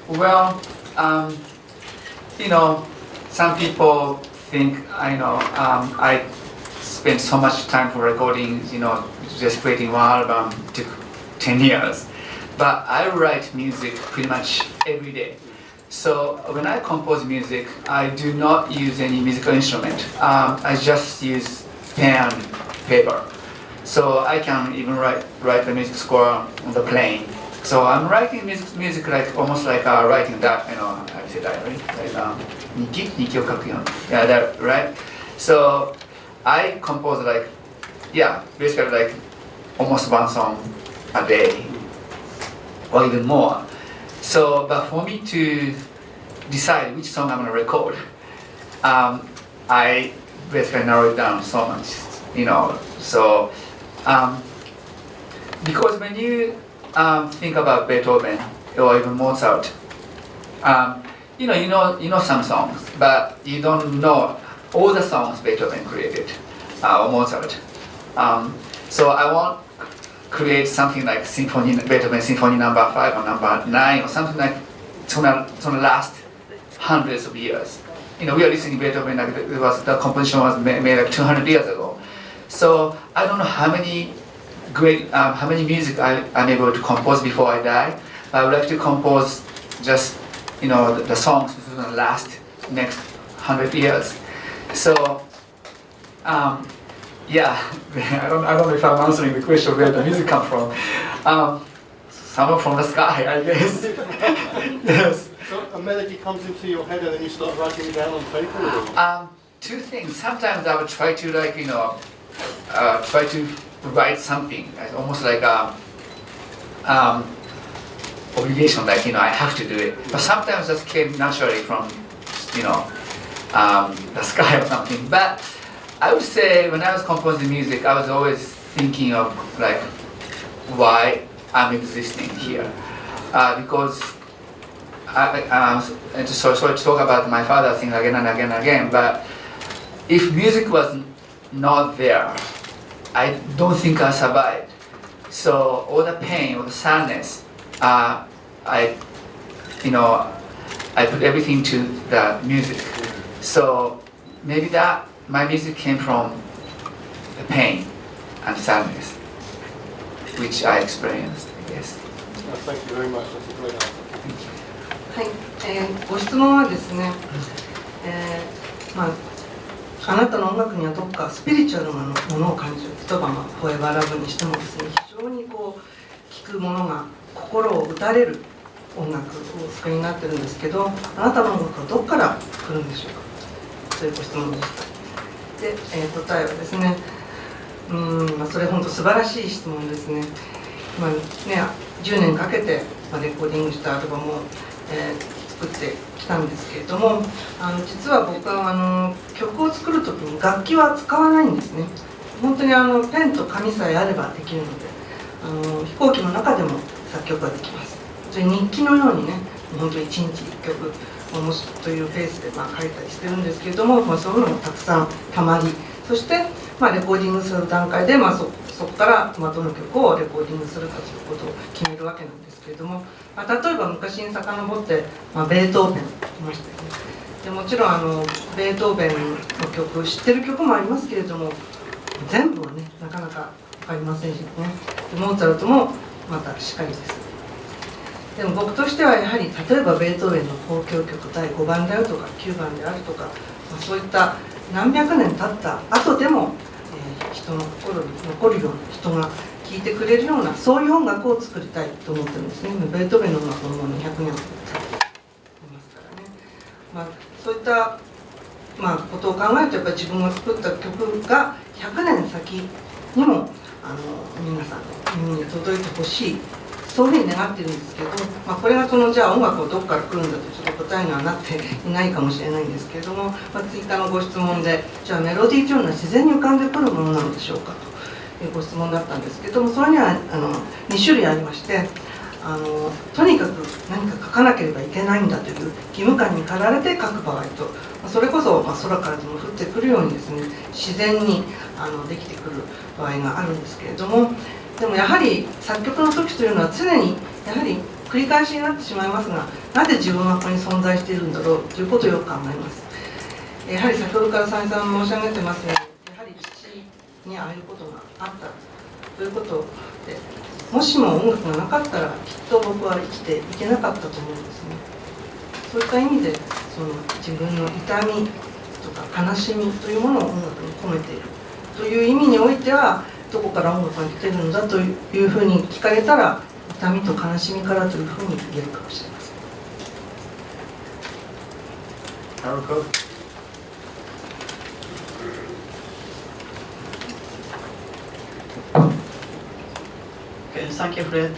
Well, you know, some people think I spent so much time for recording, just creating one album took 10 years. But I write music pretty much every day. So when I compose music, I do not use any musical instrument. I just use pen and paper. So I can even write the music score on the plane. So I'm writing music like almost like writing that, I say that, right? Like Nikiを書くような. Yeah, that, right? So I compose basically like almost one song a day, or even more. So, but for me to decide which song I'm gonna record, I basically narrow it down so much, So, because when you think about Beethoven or even Mozart, you know some songs, but you don't know all the songs Beethoven created or Mozart. So I want to create something like Beethoven Symphony Number 5 or Number 9 or something like to the last hundreds of years. We are listening to Beethoven like the composition was made like 200 years ago. So I don't know how many music I'm able to compose before I die. I would like to compose just the songs for the last next 100 years. So yeah, I don't know if I'm answering the question where the music comes from. Somewhere from the sky, I guess. Yes. So a melody comes into your head and then you start writing it down on paper? Or? Two things. Sometimes I would try to try to write something, almost like obligation, like I have to do it. But sometimes that came naturally from the sky or something. But I would say when I was composing music, I was always thinking of like why I'm existing here, because and so to talk about my father thing again and again and again. But if music was not there, I don't think I survived. So all the pain, all the sadness, I put everything to the music. So maybe that my music came from the pain and sadness, which I experienced, I guess. Thank you very much. That's a great answer. Thank you. はい、ご質問はですね、あなたの音楽にはどこかスピリチュアルなものを感じる。例えば「フォーエバーラブ」にしてもですね、非常に聴くものが心を打たれる音楽をお作りになってるんですけど、あなたの音楽はどこから来るんでしょうかというご質問でした。で、答えはですね、それ本当素晴らしい質問ですね。10年かけてレコーディングしたアルバムを作ってきたんですけれども、実は僕は曲を作る時に楽器は使わないんですね。本当にペンと紙さえあればできるので、飛行機の中でも作曲ができます。それ日記のようにね、本当に1日1曲というペースで書いたりしてるんですけれども、そういうのもたくさんたまり、そしてレコーディングする段階で、そこからどの曲をレコーディングするかということを決めるわけなんですけれども、例えば昔に遡って、ベートーベンいましたよね。でもちろんベートーベンの曲知ってる曲もありますけれども、全部はねなかなか分かりませんしね。でモーツァルトもまたしっかりです。でも僕としてはやはり、例えばベートーベンの交響曲第5番であるとか9番であるとか、そういった何百年経った後でも、人の心に残るような、人が聴いてくれるような、そういう音楽を作りたいと思ってるんですね。ベートーベンの音楽ももう200年経っていますからね。そういったことを考えると、やっぱり自分が作った曲が100年先にも皆さんの耳に届いてほしい、そういうふうに願っているんですけれども、これがじゃあ音楽をどこから来るんだとちょっと答えにはなっていないかもしれないんですけれども、追加のご質問で、じゃあメロディーというのは自然に浮かんでくるものなのでしょうかというご質問だったんですけれども、それには2種類ありまして、とにかく何か書かなければいけないんだという義務感に駆られて書く場合と、それこそ空からでも降ってくるようにですね、自然にできてくる場合があるんですけれども、でもやはり作曲の時というのは常にやはり繰り返しになってしまいますが、なぜ自分はここに存在しているんだろうということをよく考えます。やはり先ほどから再三申し上げてますように、やはり父にああいうことがあったということで、もしも音楽がなかったらきっと僕は生きていけなかったと思うんですね。そういった意味で自分の痛みとか悲しみというものを音楽に込めているという意味においては、どこから音楽が来てるんだというふうに聞かれたら、痛みと悲しみからというふうに言えるかもしれません。Thank you, Fred.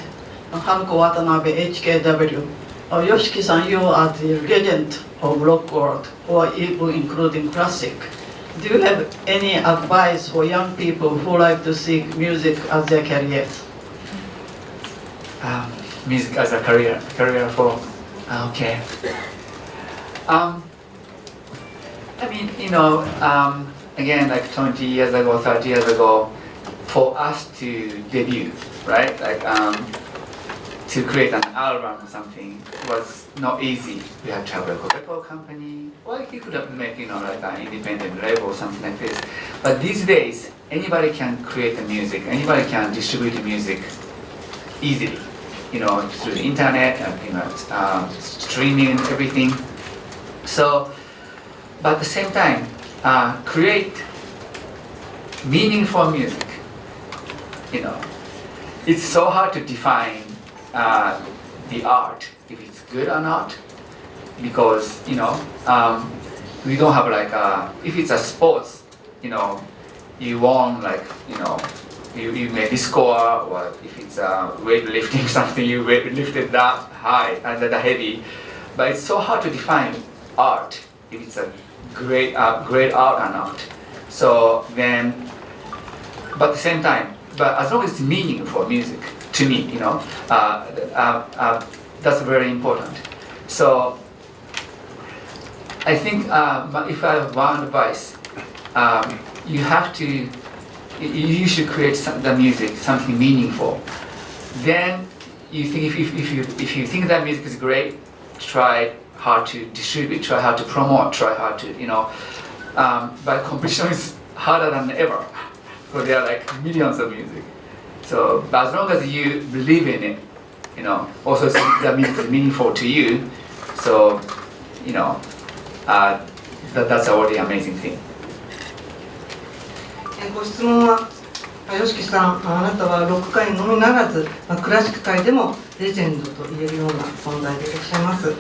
Haruko Watanabe, HKW. Yoshiki-san, you are the legend of rock world, or even including classic. Do you have any advice for young people who like to seek music as their careers? Music as a career for, okay. I mean, again, like 20 years ago, 30 years ago, for us to debut, right? Like to create an album or something was not easy. We had to have a record company, or you could have make, like an independent label or something like this. But these days, anybody can create the music, anybody can distribute the music easily, through the internet and streaming and everything. So, but at the same time, create meaningful music. It's so hard to define the art, if it's good or not, because we don't have like if it's a sports, you won like you made the score, or if it's weightlifting something, you lifted that high and that heavy, but it's so hard to define art if it's a great art or not. So then, but at the same time, but as long as it's meaningful music to me, that's very important. So I think if I have one advice, you should create the music something meaningful. Then you think if you think that music is great, try hard to distribute, try hard to promote, try hard to but competition is harder than ever. So there are like millions of music. So, but as long as you believe in it, also that music is meaningful to you. So, that's already amazing thing. ご質問は、吉木さん、あなたはロック界のみならず、クラシック界でもレジェンドと言えるような存在でいらっしゃいます。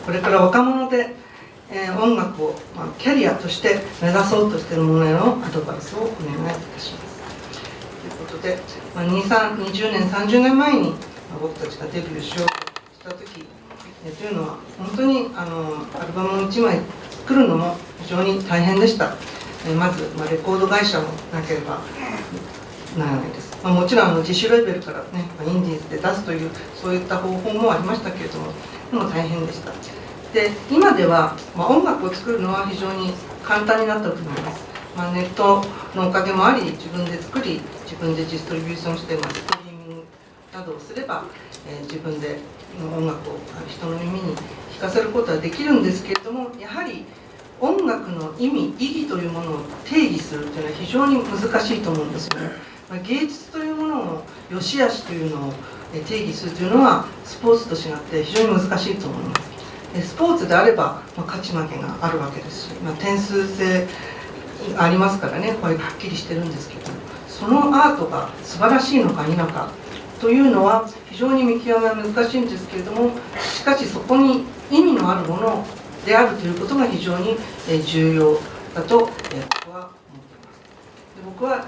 これから若者で、音楽を、キャリアとして目指そうとしている者へのアドバイスをお願いいたします。ということで、20年、30年前に僕たちがデビューしようとしたとき、というのは本当にアルバムを1枚作るのも非常に大変でした。まず、レコード会社もなければならないです。もちろん自主レベルからね、インディーズで出すというそういった方法もありましたけれども、でも大変でした。で、今では、音楽を作るのは非常に簡単になったと思います。ネットのおかげもあり、自分で作り、自分でディストリビューションして、ストリーミングなどをすれば、自分で音楽を人の耳に聴かせることはできるんですけれども、やはり音楽の意義というものを定義するというのは非常に難しいと思うんですよね。芸術というものの良し悪しというのを定義するというのはスポーツと違って非常に難しいと思います。スポーツであれば、勝ち負けがあるわけですし、点数制ありますからね、これはっきりしてるんですけど、そのアートが素晴らしいのか否かというのは非常に見極めは難しいんですけれども、しかしそこに意味のあるものであるということが非常に重要だと僕は思っています。僕はやは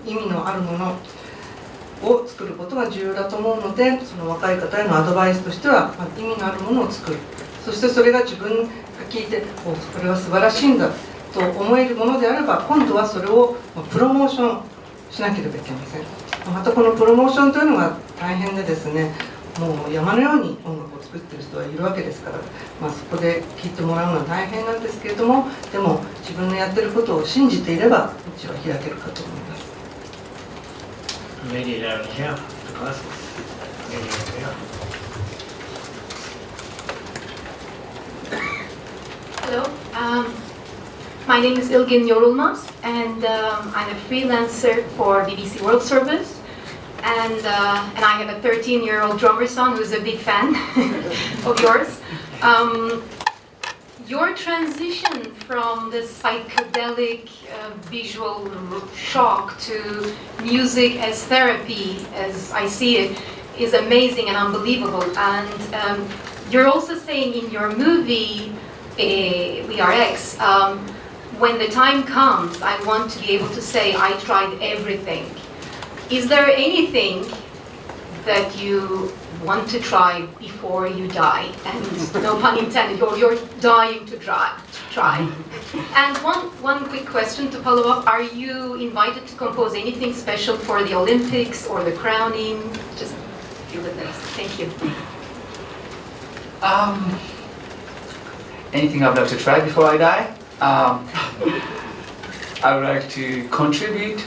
り意味のあるものを作ることが重要だと思うので、その若い方へのアドバイスとしては、意味のあるものを作る、そしてそれが自分が聞いてこれは素晴らしいんだと思えるものであれば、今度はそれをプロモーションしなければいけません。またこのプロモーションというのが大変でですね、もう山のように音楽を作っている人はいるわけですから、そこで聴いてもらうのは大変なんですけれども、でも自分のやってることを信じていれば道は開けるかと思います。Lady down here, the glasses. Lady over here. Hello, my name is Ilgin Yorulmaz, and I'm a freelancer for BBC World Service, and I have a 13-year-old drummer son who's a big fan of yours. Your transition from the psychedelic visual shock to music as therapy, as I see it, is amazing and unbelievable. And you're also saying in your movie, We Are X, when the time comes, I want to be able to say I tried everything. Is there anything that you want to try before you die? And no pun intended, you're dying to try. And one quick question to follow up: are you invited to compose anything special for the Olympics or the crowning? Just a few of those. Thank you. Anything I would like to try before I die? I would like to contribute,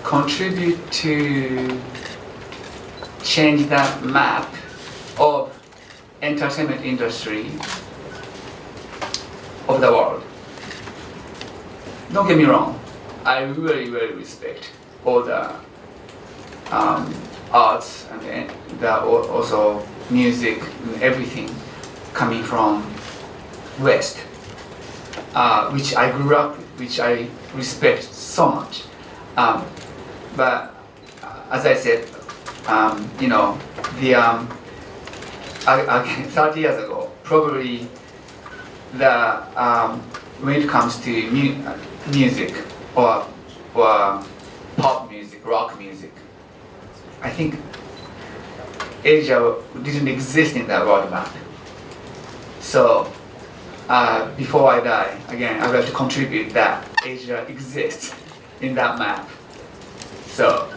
contribute to change that map of entertainment industry of the world. Don't get me wrong, I really, really respect all the arts and also music and everything coming from West, which I grew up with, which I respect so much. But as I said, again, 30 years ago, probably when it comes to music or pop music, rock music, I think Asia didn't exist in that world map. So before I die, again, I would like to contribute that Asia exists in that map. So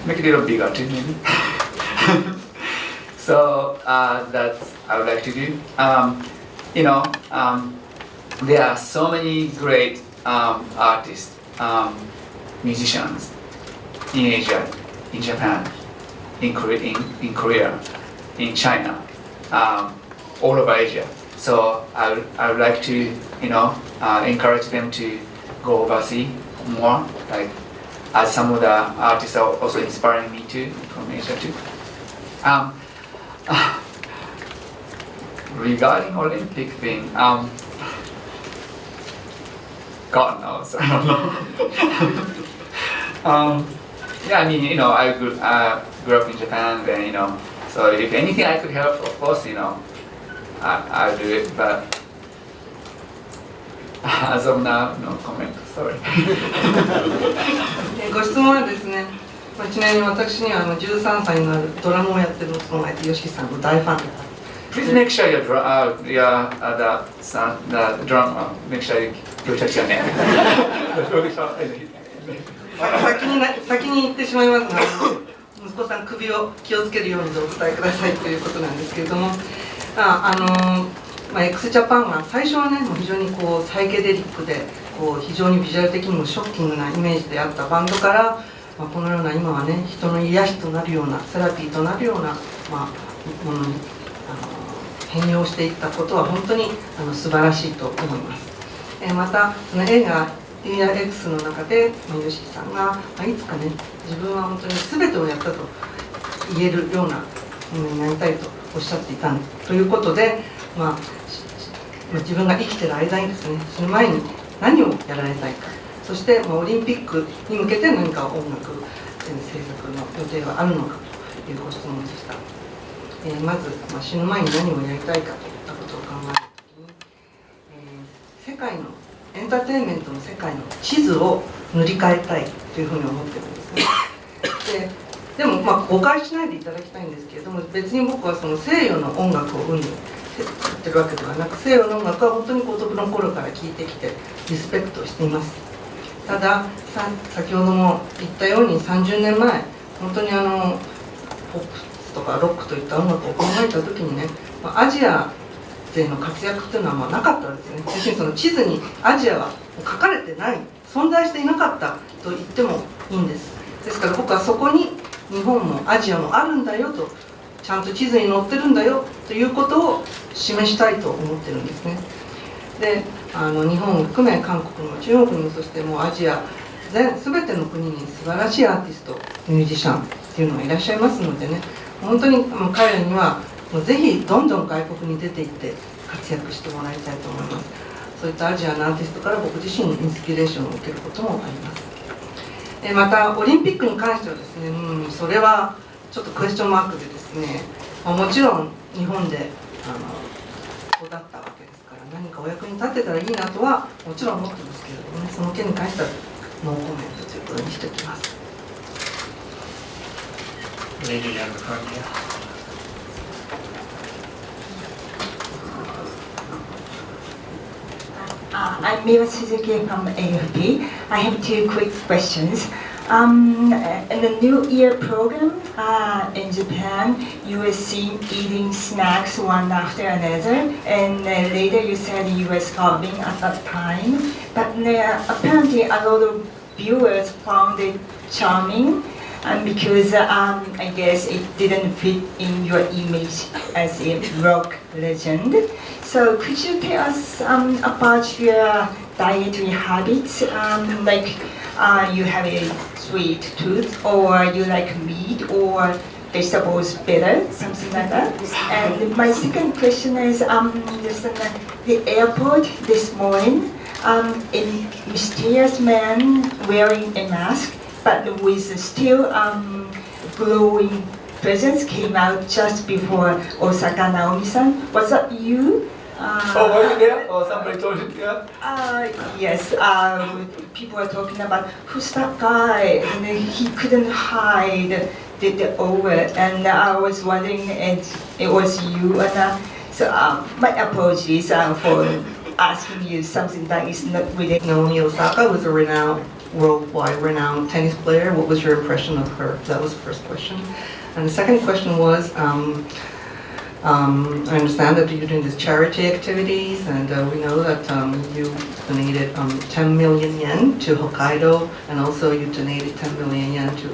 make it a little bigger too, maybe. So that's I would like to do. There are so many great artists, musicians in Asia, in Japan, in Korea, in China, all over Asia. So I would like to, encourage them to go overseas more. Like, as some of the artists are also inspiring me too from Asia too. Regarding Olympic thing, God knows, I don't know. Yeah, I mean, I grew up in Japan, then, so if anything I could help, of course, I'll do it, but as of now, no comment, sorry. ご質問はですね、ちなみに私には13歳になるドラムをやってるそのYOSHIKIさんの大ファンです。Please make sure the drum, make sure you touch your neck. 先に言ってしまいますが、息子さん首を気をつけるようにとお伝えくださいということなんですけれども、X Japan は最初はね、もう非常にサイケデリックで非常にビジュアル的にもショッキングなイメージであったバンドから、このような今はね、人の癒しとなるようなセラピーとなるような、ものに変容していったことは本当に素晴らしいと思います。またその映画「エリア X」の中で吉木さんがいつかね自分は本当に全てをやったと言えるようなものになりたいとおっしゃっていたということで、自分が生きてる間にですねその前に何をやられたいか、そしてオリンピックに向けて何か音楽制作の予定はあるのかというご質問でした。まず、死ぬ前に何をやりたいかといったことを考えるときに、世界のエンターテインメントの世界の地図を塗り替えたいというふうに思ってるんですね。でも誤解しないでいただきたいんですけれども、別に僕はその西洋の音楽を言ってるわけではなく、西洋の音楽は本当に子供の頃から聴いてきてリスペクトしています。ただ先ほども言ったように30年前本当にポップとかロックといった音楽を考えた時にね、アジア勢の活躍っていうのはなかったんですね。要するにその地図にアジアは書かれてない、存在していなかったと言ってもいいんです。ですから僕はそこに日本もアジアもあるんだよと、ちゃんと地図に載ってるんだよということを示したいと思ってるんですね。で日本を含め韓国も中国にも、そしてもうアジア全ての国に素晴らしいアーティストミュージシャンっていうのがいらっしゃいますのでね、本当に彼らにはもうぜひどんどん外国に出ていって活躍してもらいたいと思います。そういったアジアのアーティストから僕自身にインスピレーションを受けることもあります。またオリンピックに関してはですね、それはちょっとクエスチョンマークでですね、もちろん日本で育ったわけですから、何かお役に立てたらいいなとはもちろん思ってますけれどもね、その件に関してはノーコメントということにしておきます。Lady down the front here. I'm Miwa Suzuki from AFP. I have two quick questions. In the New Year program in Japan, you were seen eating snacks one after another, and later you said you were starving at that time. But apparently a lot of viewers found it charming, because I guess it didn't fit in your image as a rock legend. So could you tell us about your dietary habits? You have a sweet tooth, or you like meat or vegetables better, something like that. And my second question is, just at the airport this morning, a mysterious man wearing a mask, but with still glowing presence came out just before Osaka Naomi-san. Was that you? Was it there? Or somebody told you? Yeah. Yes. People are talking about who's that guy, and he couldn't hide the over, and I was wondering if it was you. And so my apologies for asking you something that is not really. Naomi Osaka was a worldwide renowned tennis player. What was your impression of her? That was the first question. And the second question was, I understand that you're doing these charity activities, and we know that you donated 10 million yen to Hokkaido, and also you donated 10 million yen to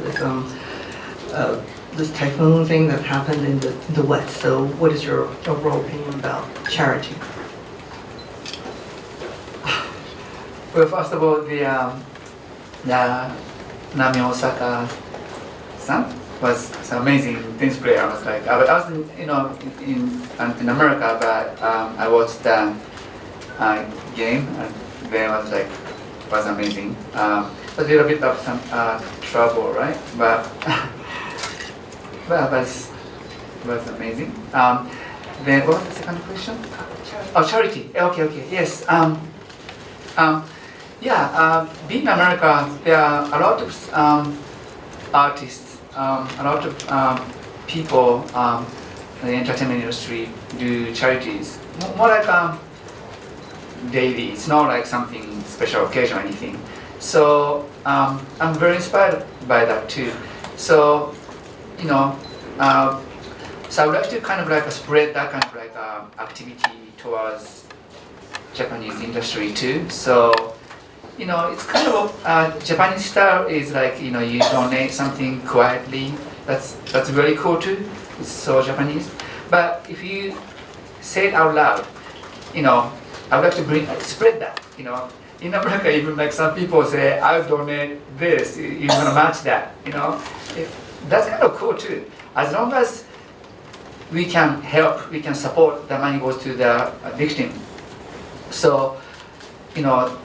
this typhoon thing that happened in the West. So what is your overall opinion about charity? Well, first of all, the Naomi Osaka-san was an amazing tennis player. I was in America, but I watched the game, and then was amazing. A little bit of some trouble, right? But was amazing. Then what was the second question? Oh, charity. Okay, yes. Being in America, there are a lot of artists, a lot of people in the entertainment industry do charities. More like daily. It's not like something special occasion or anything. So I'm very inspired by that too. So so I would like to kind of spread that kind of activity towards Japanese industry too. So it's kind of Japanese style is you donate something quietly. That's very cool too. It's so Japanese. But if you say it out loud. You know, I would like to spread that. You know, in America, even like some people say, I'll donate this. You're gonna match that. You know, that's kind of cool too. As long as we can help, we can support, the money goes to the victim. So, you know,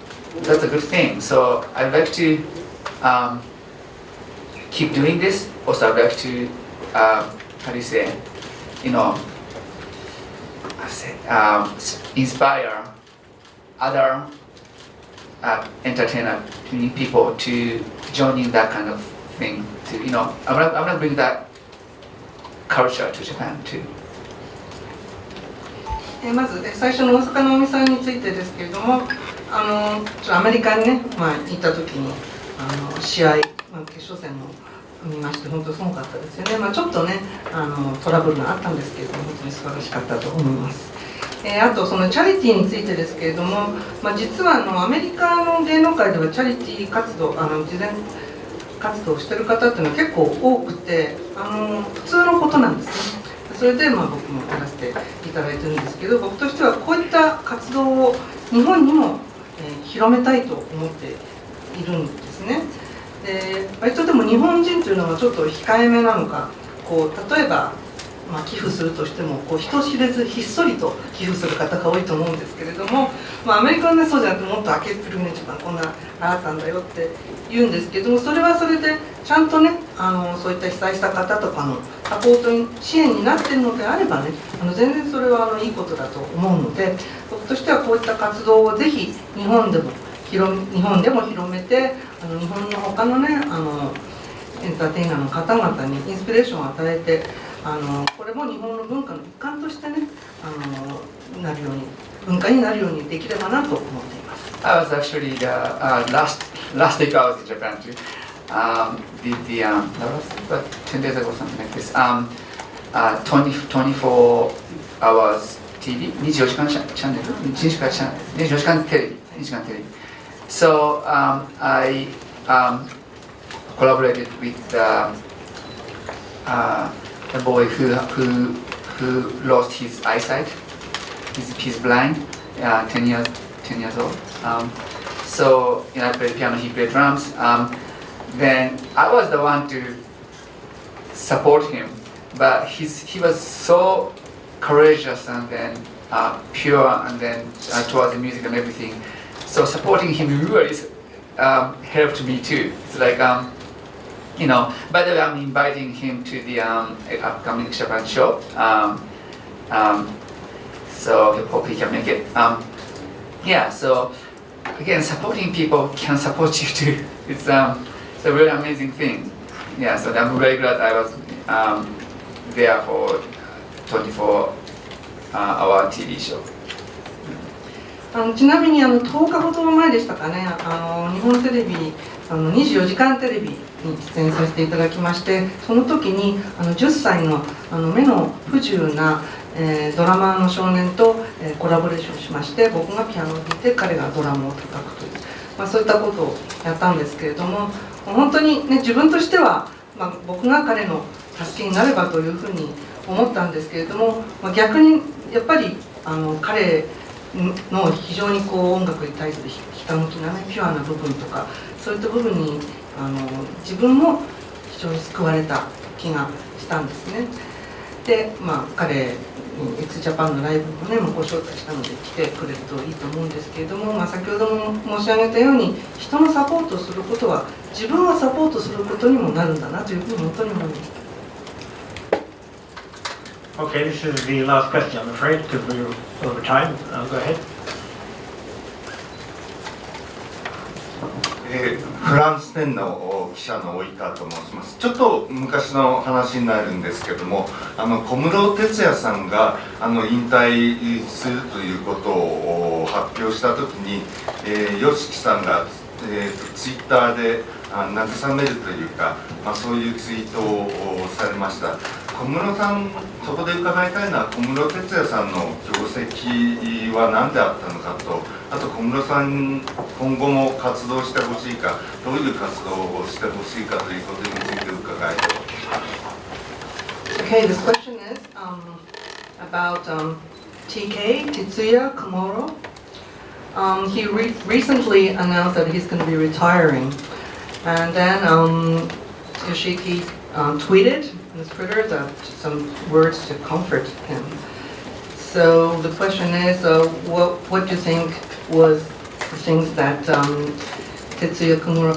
that's a good thing. So I'd like to keep doing this. Also, I'd like to, how do you say, you know, inspire other entertainer people to join in that kind of thing. To, you know, I'm gonna bring that culture to Japan too. まず最初の大阪のおみさんについてですけれども、アメリカにね、行った時に試合、決勝戦を見まして本当にすごかったですよね。ちょっとねトラブルがあったんですけれども本当に素晴らしかったと思います。あとそのチャリティーについてですけれども、実はアメリカの芸能界ではチャリティー活動慈善活動をしている方っていうのは結構多くて普通のことなんですね。それで僕もやらせていただいてるんですけど、僕としてはこういった活動を日本にも広めたいと思っているんですね。で割とでも日本人というのはちょっと控えめなのか、例えば寄付するとしても人知れずひっそりと寄付する方が多いと思うんですけれども、アメリカはねそうじゃなくてもっと開けっぴるめ一番こんな払ったんだよって言うんですけども、それはそれでちゃんとねそういった被災した方とかのサポートに支援になっているのであればね全然それはいいことだと思うので、僕としてはこういった活動をぜひ日本でも広めて日本の他のねエンターテイナーの方々にインスピレーションを与えてこれも日本の文化の一環としてねなるように文化になるようにできればなと思っています。I was actually the last week I was in Japan too. That was about 10 days ago, something like this. 24 hours TV, 24時間チャンネル、24時間テレビ、24時間テレビ。So I collaborated with a boy who lost his eyesight. He's blind, 10 years old. So I played piano, he played drums. Then I was the one to support him, but he was so courageous and then pure and then towards the music and everything. So supporting him really helped me too. It's like you know. By the way, I'm inviting him to the upcoming X Japan show. So I hope he can make it. Yeah. So again, supporting people can support you too. It's a really amazing thing. Yeah. So I'm very glad I was there for 24-hour TV show. ちなみに10日ほど前でしたかね、日本テレビ24時間テレビに出演させていただきまして、その時に10歳の目の不自由なドラマーの少年とコラボレーションしまして、僕がピアノを弾いて彼がドラムを叩くという、そういったことをやったんですけれども、本当にね自分としては、僕が彼の助けになればというふうに思ったんですけれども、逆にやっぱり彼の非常に音楽に対するひたむきなねピュアな部分とかそういった部分に自分も非常に救われた気がしたんですね。で彼に X Japan のライブもねご招待したので来てくれるといいと思うんですけれども、先ほども申し上げたように人のサポートをすることは自分をサポートすることにもなるんだなというふうに本当に思いました。Okay, this is the last question, I'm afraid, because we're over time. Go ahead. フランス天の記者の及川と申します。ちょっと昔の話になるんですけども、小室哲哉さんが引退するということを発表した時に、YOSHIKIさんが、ツイッターで慰めるというか、そういうツイートをされました。小室さん、そこで伺いたいのは小室哲哉さんの業績は何であったのかと、あと小室さん今後も活動してほしいか、どういう活動をしてほしいかということについて伺いたい。Okay, this question is about TK, Tetsuya Komuro. He recently announced that he's going to be retiring. And then Yoshiki tweeted on his Twitter some words to comfort him. So the question is, what do you think was the things that Tetsuya Komuro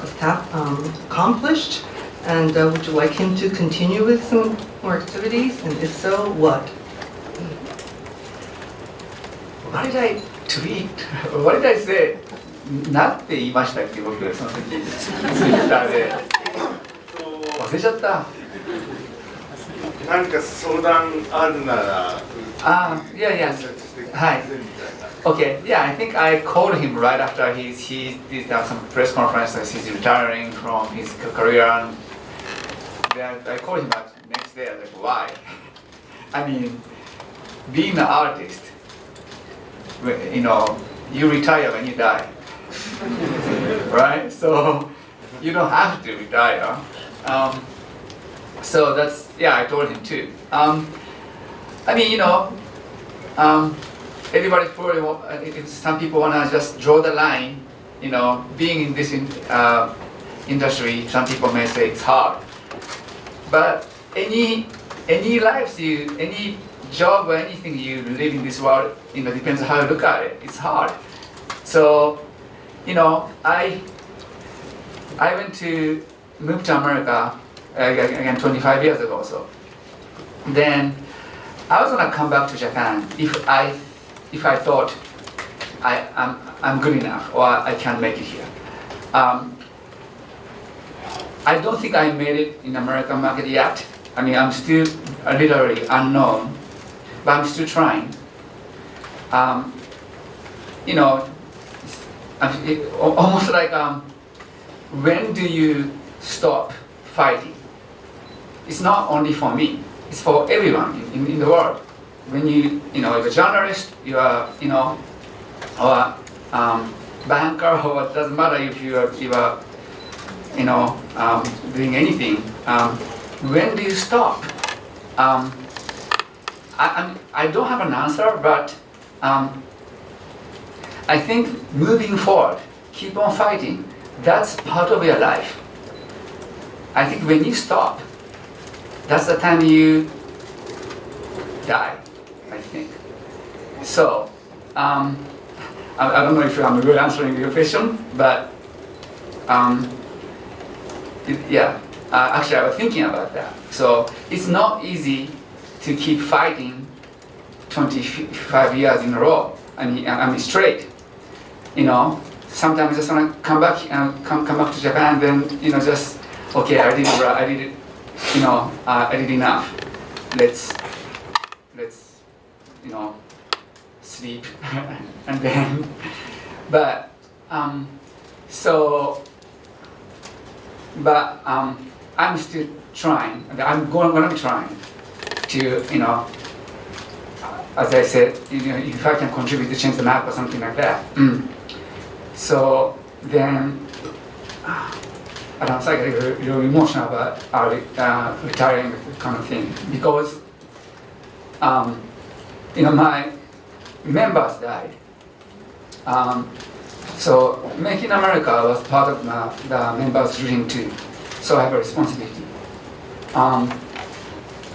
accomplished? And would you like him to continue with some more activities? And if so, what? What did I tweet? What did I say? なんて言いましたっけ、僕その時ツイッターで忘れちゃった。何か相談あるなら。Yeah. はい。Okay, yeah, I think I called him right after he did some press conference that he's retiring from his career, and then I called him back next day. I was like, why? I mean, being an artist, you know, you retire when you die, right? So you don't have to retire. So that's, yeah, I told him too. I mean, you know, everybody probably, some people want to just draw the line, you know, being in this industry, some people may say it's hard. But any lives any job or anything you live in this world, you know, depends on how you look at it. It's hard. So, you know, I moved to America again 25 years ago or so. Then I was gonna come back to Japan if I thought I'm good enough or I can make it here. I don't think I made it in American market yet. I mean, I'm still literally unknown, but I'm still trying. You know, almost like when do you stop fighting? It's not only for me. It's for everyone in the world. When you know, if a journalist, you are, you know, or banker, or it doesn't matter if you are, you know, doing anything. When do you stop? I don't have an answer, but I think moving forward, keep on fighting. That's part of your life. I think when you stop, that's the time you die, I think. So, I don't know if I'm really answering your question, but actually I was thinking about that. So it's not easy to keep fighting 25 years in a row. I mean straight. You know, sometimes I just want to come back and come back to Japan, then, you know, just okay, I did it. You know, I did enough. Let's you know, sleep and then, but I'm still trying. I'm going to be trying to, you know, as I said, you know, if I can contribute to change the map or something like that. So then, I don't know, I get really emotional about retiring kind of thing, because you know, my members died. So Making America was part of the members' dream too. So I have a responsibility.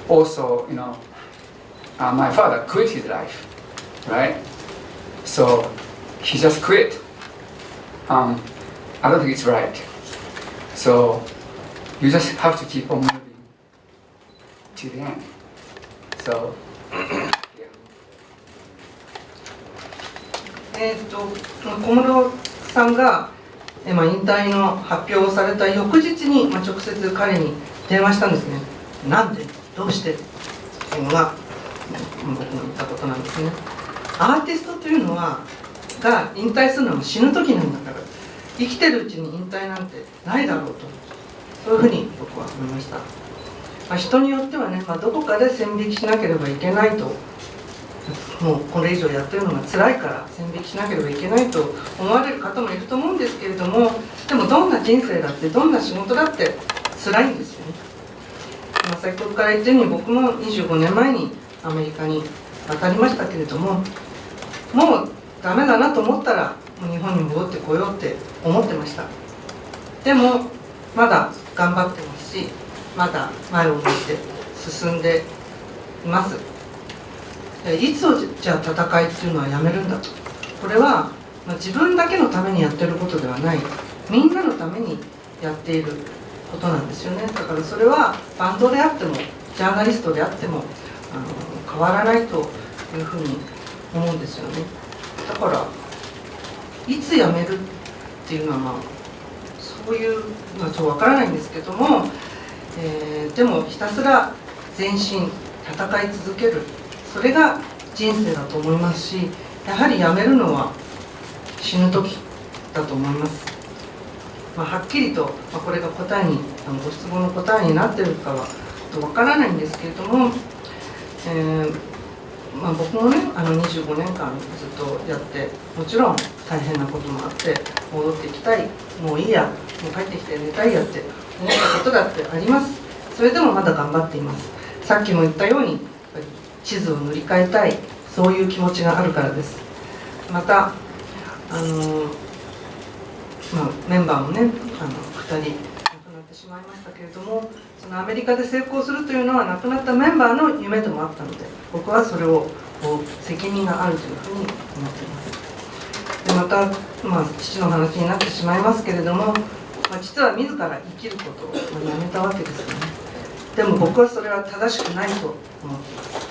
Also, you know, my father quit his life, right? So he just quit. I don't think it's right. So you just have to keep on moving to the end. So, yeah. 小室さんが、引退の発表をされた翌日に、直接彼に電話したんですね。なんで、どうしてっていうのが僕の言ったことなんですね。アーティストというのが引退するのは死ぬ時なんだから、生きてるうちに引退なんてないだろうと、そういうふうに僕は思いました。人によってはね、どこかで線引きしなければいけないと、もうこれ以上やってるのが辛いから線引きしなければいけないと思われる方もいると思うんですけれども、でもどんな人生だってどんな仕事だって辛いんですよね。先ほどから言ったように、僕も25年前にアメリカに渡りましたけれども、もうダメだなと思ったらもう日本に戻ってこようって思ってました。でもまだ頑張ってますし、まだ前を向いて進んでいます。いつじゃあ戦いっていうのはやめるんだと。これは自分だけのためにやってることではない、みんなのためにやっていることなんですよね。だからそれはバンドであってもジャーナリストであっても変わらないというふうに思うんですよね。だからいつやめるっていうのはそういうのはちょっとわからないんですけども、でもひたすら前進、戦い続ける、それが人生だと思いますし、やはりやめるのは死ぬ時だと思います。はっきりと、これが答えにご質問の答えになっているかはわからないんですけれども、僕もね25年間ずっとやって、もちろん大変なこともあって、戻ってきたい、もういいや、もう帰ってきて寝たいやって思ったことだってあります。それでもまだ頑張っています。さっきも言ったように地図を塗り替えたい、そういう気持ちがあるからです。またメンバーもね2人亡くなってしまいましたけれども、そのアメリカで成功するというのは亡くなったメンバーの夢でもあったので、僕はそれを責任があるというふうに思っています。でまた、父の話になってしまいますけれども、実は自ら生きることをやめたわけですよね。でも僕はそれは正しくないと思っています。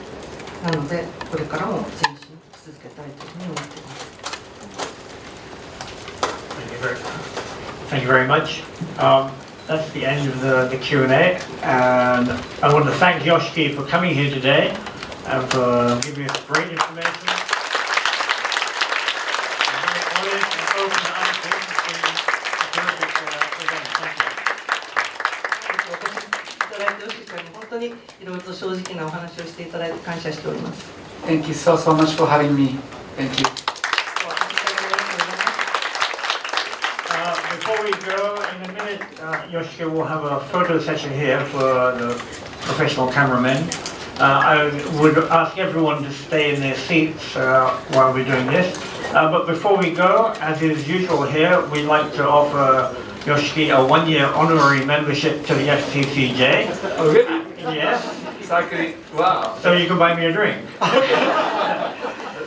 なのでこれからも前進続けたいというふうに思っています。Thank you very much. That's the end of the Q&A, and I want to thank Yoshiki for coming here today and for giving us great information. Very honest and open and answering. It's been a terrific event. Thank you. いただいて、吉木さんに本当にいろいろと正直なお話をしていただいて感謝しております。Thank you so much for having me. Thank you. Before we go, in a minute, Yoshiki will have a photo session here for the professional cameramen. I would ask everyone to stay in their seats while we're doing this. But before we go, as is usual here, we'd like to offer Yoshiki a one-year honorary membership to the FCCJ. Oh, really? Yes. Exactly. Wow. So you can buy me a drink.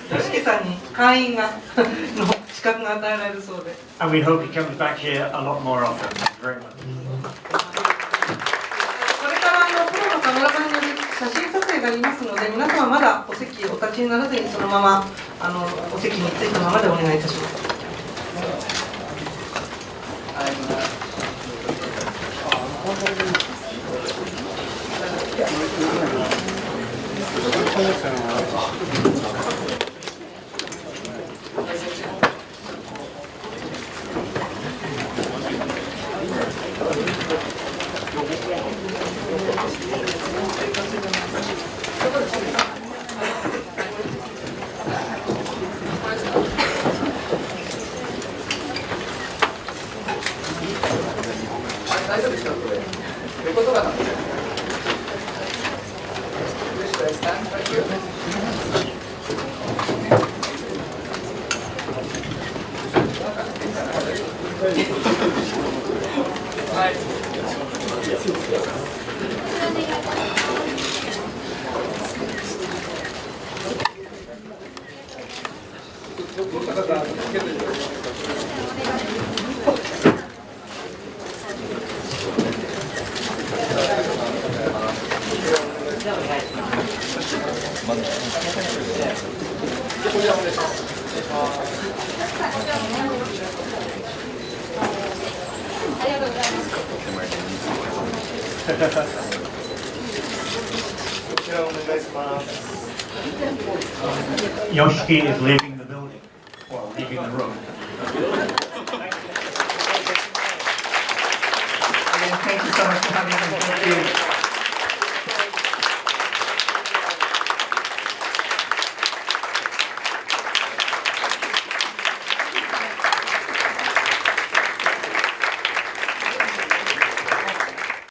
吉木さんに会員がの資格が与えられるそうで。And we hope he comes back here a lot more often. Thank you very much. これからプロのカメラマンによる写真撮影がありますので、皆様まだお席お立ちにならずにそのままお席についたままでお願いいたします。大丈夫ですか、これ。レコードがなんで。はい。Yoshiki is leaving the building, well, leaving the room. Thank you so much for having me. Thank you.